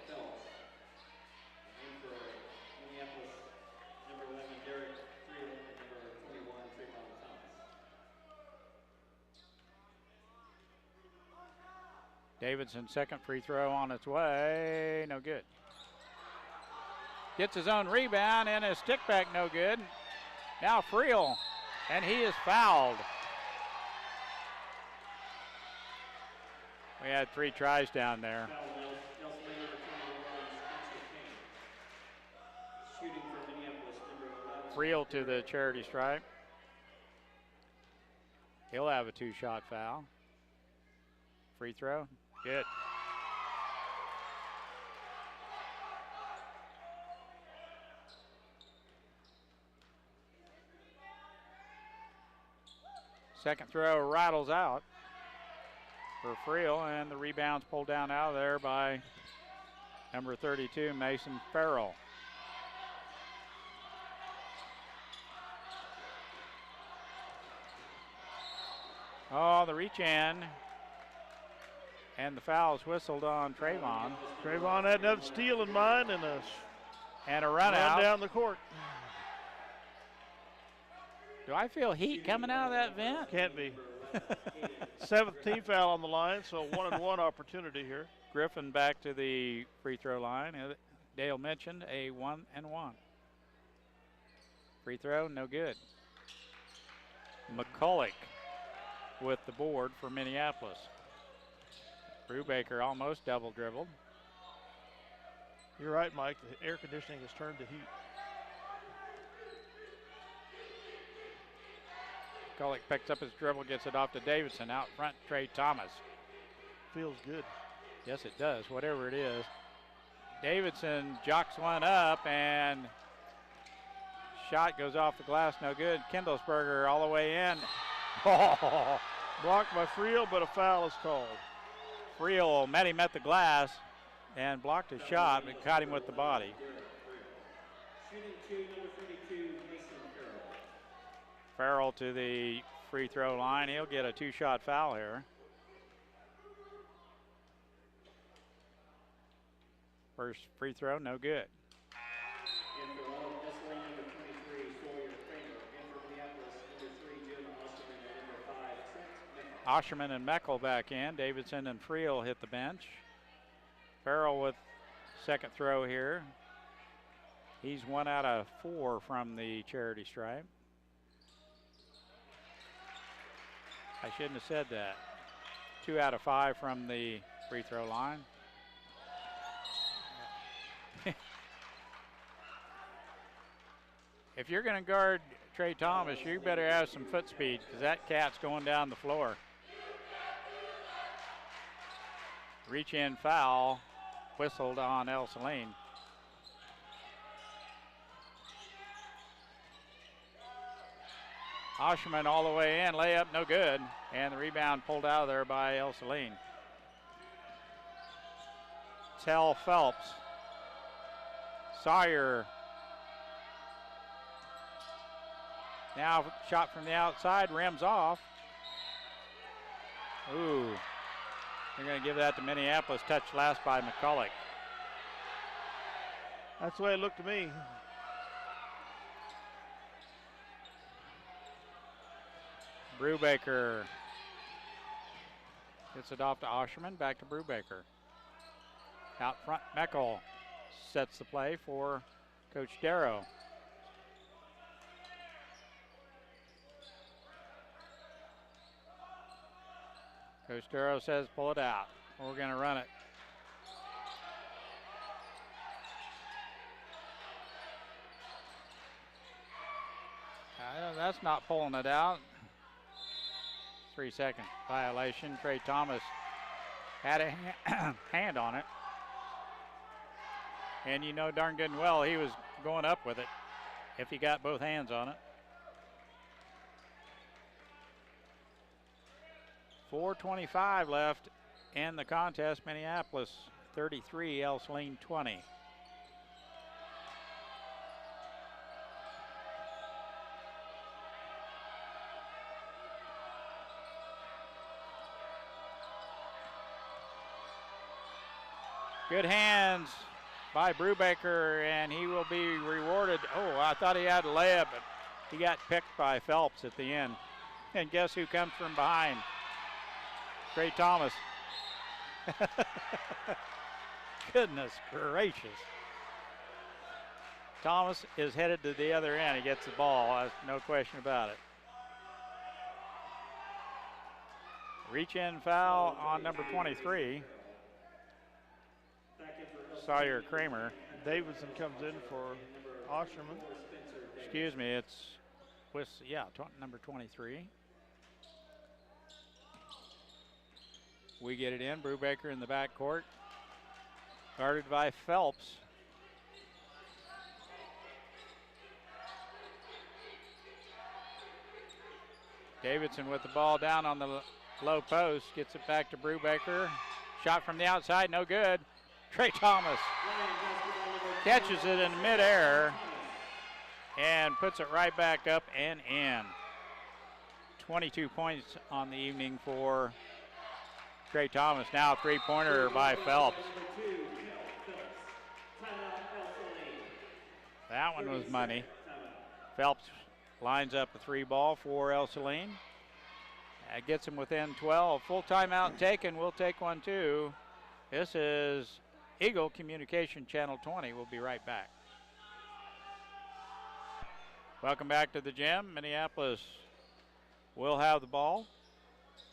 Phelps. And for Minneapolis, number 11, Derek Friel, and number 21, Trayvon Thomas. Davidson's second free throw on its way, no good. Gets his own rebound and his stick back, no good. Now Friel, and he is fouled. We had three tries down there. Friel to the charity stripe. He'll have a two-shot foul. Free throw, good. Second throw rattles out for Friel, and the rebound's pulled down out of there by number 32, Mason Farrell. Oh, the reach in. And the foul's whistled on Trayvon. Trayvon had another steal in mind and a run out down the court. Do I feel heat coming out of that vent? Can't be. 7th team foul on the line, so 1-and-1 opportunity here. Griffin back to the free throw line. Dale mentioned a 1-and-1. Free throw, no good. McCulloch with the board for Minneapolis. Brubaker almost double dribbled. You're right, Mike. The air conditioning has turned to heat. McCulloch picks up his dribble, gets it off to Davidson. Out front, Trey Thomas. Feels good. Yes, it does, whatever it is. Davidson jocks one up, and shot goes off the glass, no good. Kindlesberger all the way in. Oh, blocked by Friel, but a foul is called. Friel met him at the glass and blocked his shot, but caught him with the body. Shooting 2, number 32, Mason Farrell. Farrell to the free throw line. He'll get a 2-shot foul here. First free throw, no good. And for Ell-Saline, number 23, Sawyer Kramer. And for Minneapolis, number 3, Jim Osterman, and number 5, Trent Meckel. Osherman and Meckel back in. Davidson and Friel hit the bench. Farrell with second throw here. He's 1 out of 4 from the charity stripe. I shouldn't have said that. 2 out of 5 from the free throw line. If you're going to guard Trey Thomas, you better have some foot speed because that cat's going down the floor. Reach in foul, whistled on Ell-Saline. Osherman all the way in, layup no good, and the rebound pulled out of there by Ell-Saline. Tell Phelps. Sawyer. Now shot from the outside, rims off. Ooh, they're going to give that to Minneapolis. Touch last by McCulloch. That's the way it looked to me. Brubaker gets it off to Osherman, back to Brubaker. Out front, Meckel sets the play for Coach Darrow. Coach Darrow says pull it out. We're going to run it. That's not pulling it out. 3-second violation. Trey Thomas had a hand on it. And you know darn good and well he was going up with it if he got both hands on it. 4:25 left in the contest. Minneapolis 33, Ell-Saline 20. Good hands by Brubaker, and he will be rewarded. Oh, I thought he had a layup, but he got picked by Phelps at the end. And guess who comes from behind? Trey Thomas. Goodness gracious. Thomas is headed to the other end. He gets the ball, no question about it. Reach in foul on number 23. Sawyer Kramer. Davidson comes in for Osherman. Excuse me, it's number 23. We get it in. Brubaker in the backcourt, guarded by Phelps. Davidson with the ball down on the low post, gets it back to Brubaker. Shot from the outside, no good. Trey Thomas catches it in midair and puts it right back up and in. 22 points on the evening for Trey Thomas. Now a three-pointer by Phelps. That one was money. Phelps lines up a three ball for Ell-Saline. That gets him within 12. Full timeout taken. We'll take one too. This is Eagle Communication Channel 20. We'll be right back. Welcome back to the gym. Minneapolis will have the ball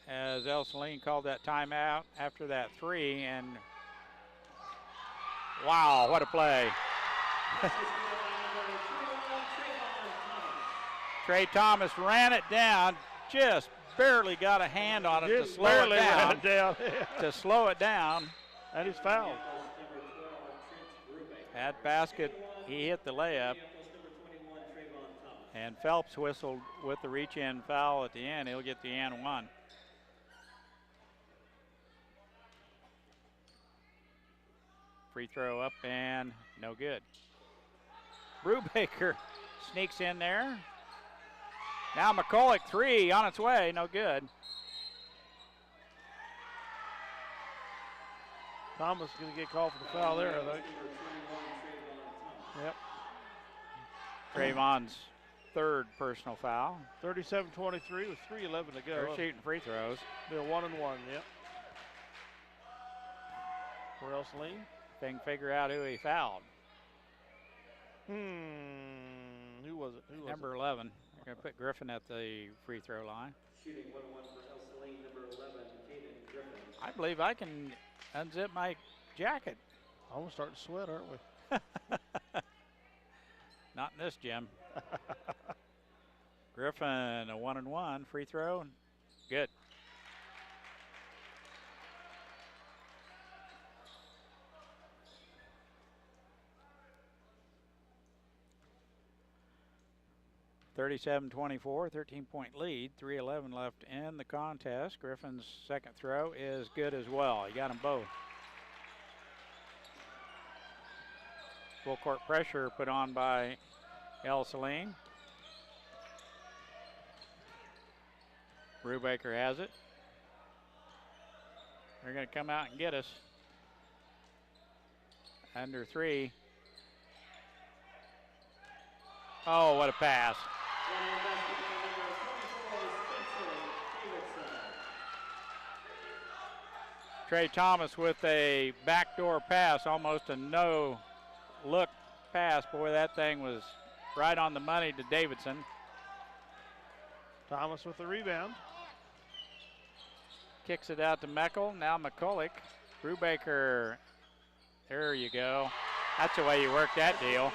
as Ell-Saline called that timeout after that three. And wow, what a play. Trey Thomas ran it down, just barely got a hand on it to slow it down. To slow it down. And he's fouled. At basket, he hit the layup. And Phelps whistled with the reach-in foul at the end. He'll get the and one. Free throw up and no good. Brubaker sneaks in there. Now McCulloch three on its way, no good. Thomas going to get called for the foul there, I think. Yep. Trayvon's third personal foul. 37-23 with 3:11 to go. They're shooting free throws. Be a 1-1, yep. For Ell-Saline. They can figure out who he fouled. Who was it? Number 11. They're going to put Griffin at the free throw line. Shooting 1-1 for Ell-Saline, number 11, Caden Griffin. I believe I can unzip my jacket. Almost starting to sweat, aren't we? Not in this gym. Griffin, a 1-1 free throw. Good. (37-24), 13-point lead, 3:11 left in the contest. Griffin's second throw is good as well. He got them both. Full court pressure put on by Ell-Saline. Brubaker has it. They're going to come out and get us. Under three. Oh, what a pass. Trey Thomas with a backdoor pass, almost a no-look pass. Boy, that thing was right on the money to Davidson. Thomas with the rebound. Kicks it out to Meckel. Now McCulloch. Brubaker. There you go. That's the way you work that deal.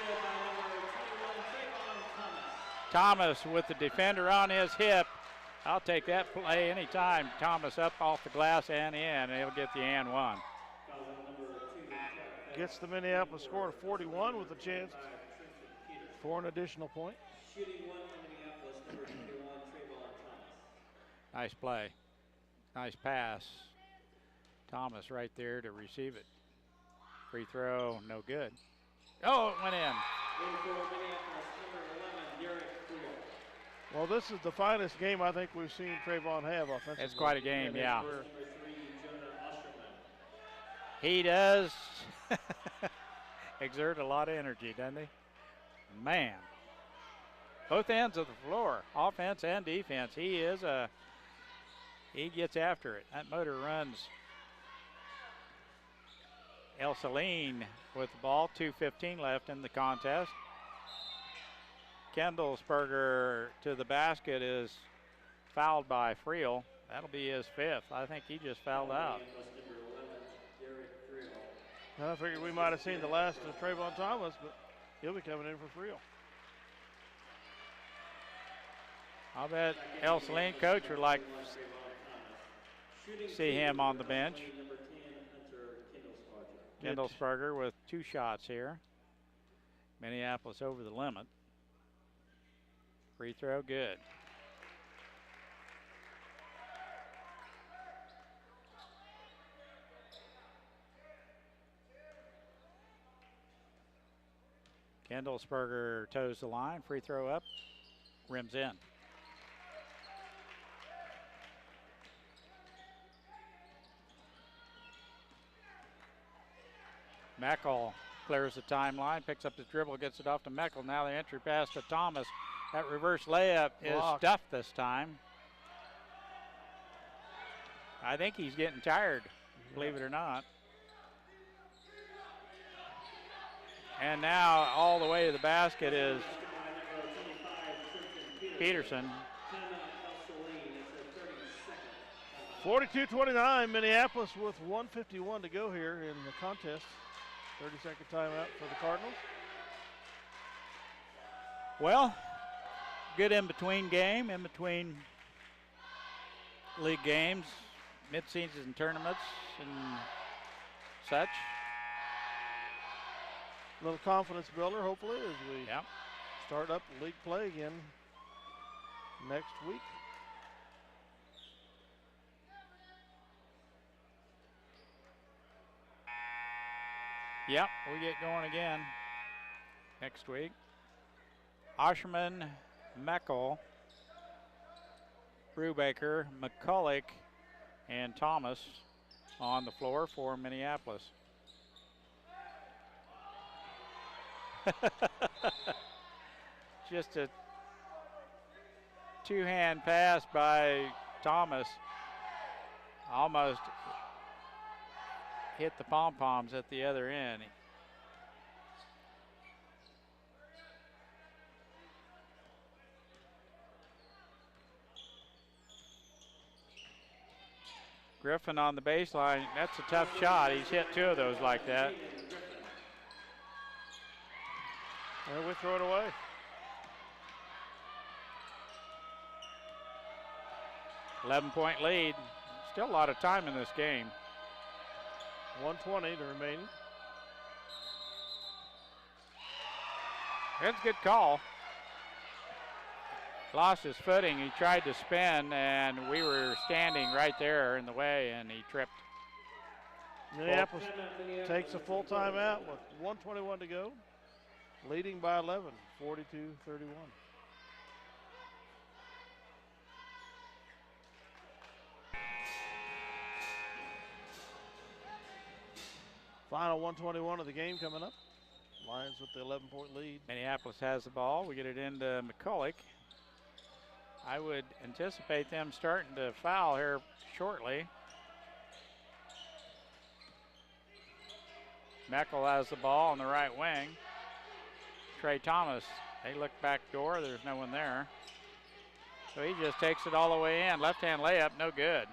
Thomas with the defender on his hip. I'll take that play anytime. Thomas up off the glass and in. He'll get the and one. Gets the Minneapolis score to 41 with a chance for an additional point. Shooting one for Minneapolis, number 21, Trayvon Thomas. Nice play. Nice pass. Thomas right there to receive it. Free throw, no good. Oh, it went in. Well, this is the finest game I think we've seen Trayvon have offensively. It's quite a game, yeah. Number 3, Jonah Osterman. He does exert a lot of energy, doesn't he? Man. Both ends of the floor, offense and defense. He gets after it. That motor runs. Ell-Saline with the ball, 2:15 left in the contest. Kendallsberger to the basket is fouled by Friel. That'll be his fifth. I think he just fouled out. I figured we might have seen the last of Trayvon Thomas, but he'll be coming in for Friel. I'll bet Ell-Saline coach would like to see him on the bench. Kendallsberger with 2 shots here. Minneapolis over the limit. Free throw, good. Kendallsberger toes the line. Free throw up. Rims in. Meckel clears the timeline, picks up the dribble, gets it off to Meckel. Now the entry pass to Thomas. That reverse layup is stuffed this time. I think he's getting tired, believe it or not. And now all the way to the basket is Peterson. 42-29, Minneapolis with 1:51 to go here in the contest. 30-second timeout for the Cardinals. Well, good in-between game, in between league games, mid-season tournaments and such. A little confidence builder, hopefully, as we start up league play again next week. Yep, we get going again next week. Osherman, Meckel, Brubaker, McCulloch, and Thomas on the floor for Minneapolis. Just a two-hand pass by Thomas. Almost hit the pom-poms at the other end. Griffin on the baseline. That's a tough shot. He's hit two of those like that. And we throw it away. .11 lead. Still a lot of time in this game. 1:20 to remain. That's a good call. Lost his footing. He tried to spin, and we were standing right there in the way, and he tripped. Minneapolis takes a full timeout with 1:21 to go, leading by 11, 42-31. Final 1:21 of the game coming up. Lions with the 11-point lead. Minneapolis has the ball. We get it into McCulloch. I would anticipate them starting to foul here shortly. Meckel has the ball on the right wing. Trey Thomas, they look back door. There's no one there. So he just takes it all the way in. Left-hand layup, no good.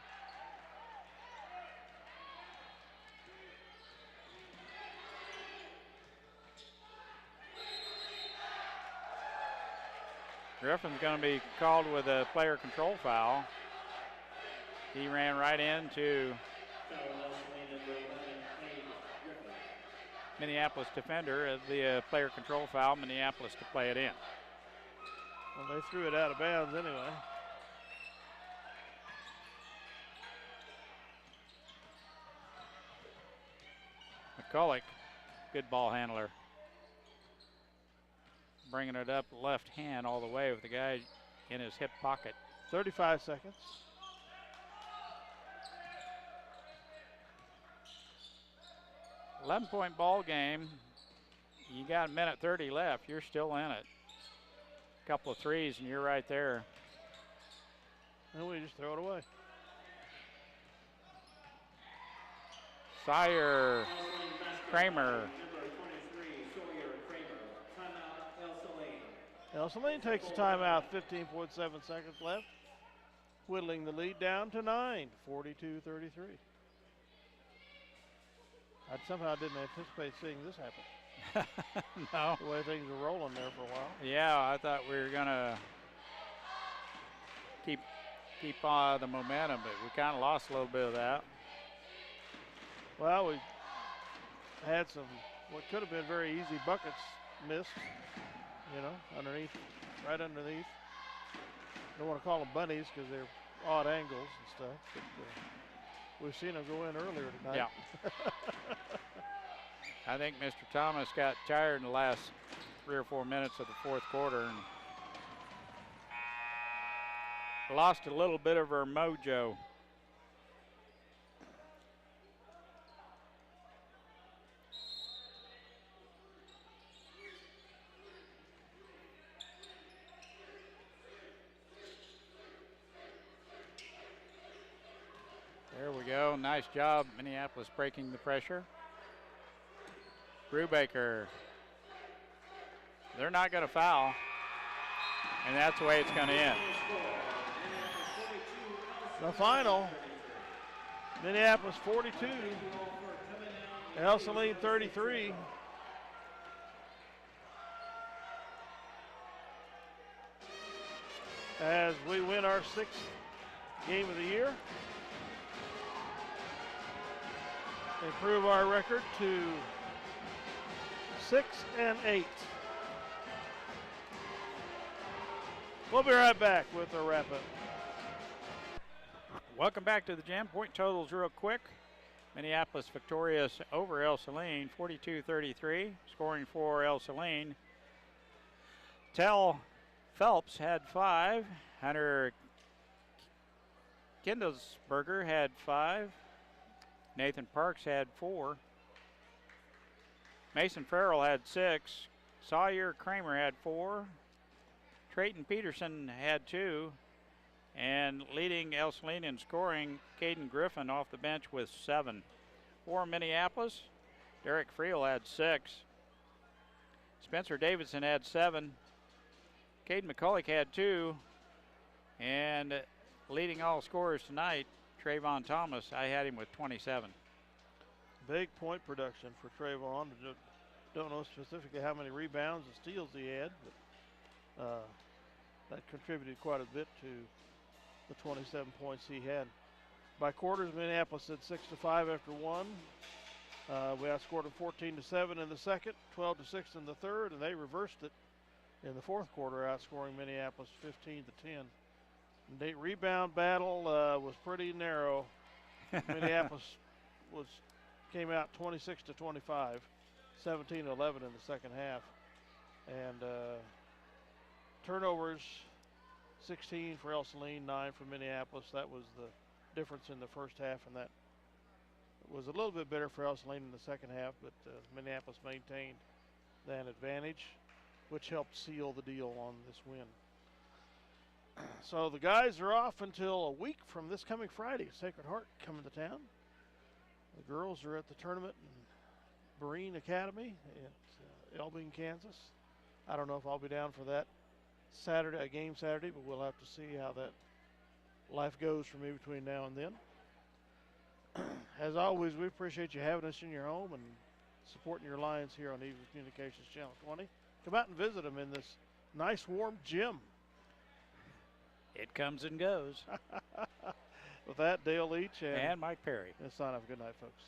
Griffin's going to be called with a player control foul. He ran right into Minneapolis defender as the player control foul. Minneapolis to play it in. Well, they threw it out of bounds anyway. McCulloch, good ball handler. Bringing it up left hand all the way with the guy in his hip pocket. 35 seconds. .11 ball game. You got a minute 30 left. You're still in it. Couple of threes and you're right there. And we just throw it away. Sire, Kramer. Ell-Saline takes the timeout, 15.7 seconds left. Whittling the lead down to 9, 42-33. I somehow didn't anticipate seeing this happen. No. The way things were rolling there for a while. Yeah, I thought we were going to keep the momentum, but we kind of lost a little bit of that. Well, we had some, what could have been very easy buckets missed. You know, underneath, right underneath. Don't want to call them bunnies because they're odd angles and stuff. But we've seen them go in earlier tonight. Yeah. I think Mr. Thomas got tired in the last 3 or 4 minutes of the fourth quarter and lost a little bit of her mojo. go. Nice job, Minneapolis, breaking the pressure. Brubaker. They're not going to foul. And that's the way it's going to end. The final, Minneapolis 42, Ell-Saline 33. As we win our 6th game of the year. Improve our record to 6-8. We'll be right back with a wrap-up. Welcome back to the gym. Point totals real quick. Minneapolis victorious over Ell-Saline, 42-33. Scoring for Ell-Saline. Tell Phelps had 5. Hunter Kindlesberger had 5. Nathan Parks had 4. Mason Farrell had 6. Sawyer Kramer had 4. Trayton Peterson had 2. And leading Ell-Saline in scoring, Caden Griffin off the bench with 7. For Minneapolis, Derek Friel had 6. Spencer Davidson had 7. Caden McCulloch had 2. And leading all scorers tonight, Trayvon Thomas, I had him with 27. Big point production for Trayvon. Don't know specifically how many rebounds and steals he had, but that contributed quite a bit to the 27 points he had. By quarters, Minneapolis had 6-5 after 1. We outscored them 14-7 in the second, 12-6 in the third, and they reversed it in the fourth quarter, outscoring Minneapolis 15-10. The rebound battle was pretty narrow. Minneapolis came out 26-25, 17-11 in the second half, and turnovers 16 for Ell-Saline, 9 for Minneapolis. That was the difference in the first half, and that was a little bit better for Ell-Saline in the second half, but Minneapolis maintained that advantage, which helped seal the deal on this win. So the guys are off until a week from this coming Friday. Sacred Heart coming to town. The girls are at the tournament in Breen Academy at Elbing, Kansas. I don't know if I'll be down for that Saturday, game Saturday, but we'll have to see how that life goes for me between now and then. As always, we appreciate you having us in your home and supporting your Lions here on Eagle Communications Channel 20. Come out and visit them in this nice warm gym. It comes and goes. With that, Dale Leach and Mike Perry. Sign off. Good night, folks.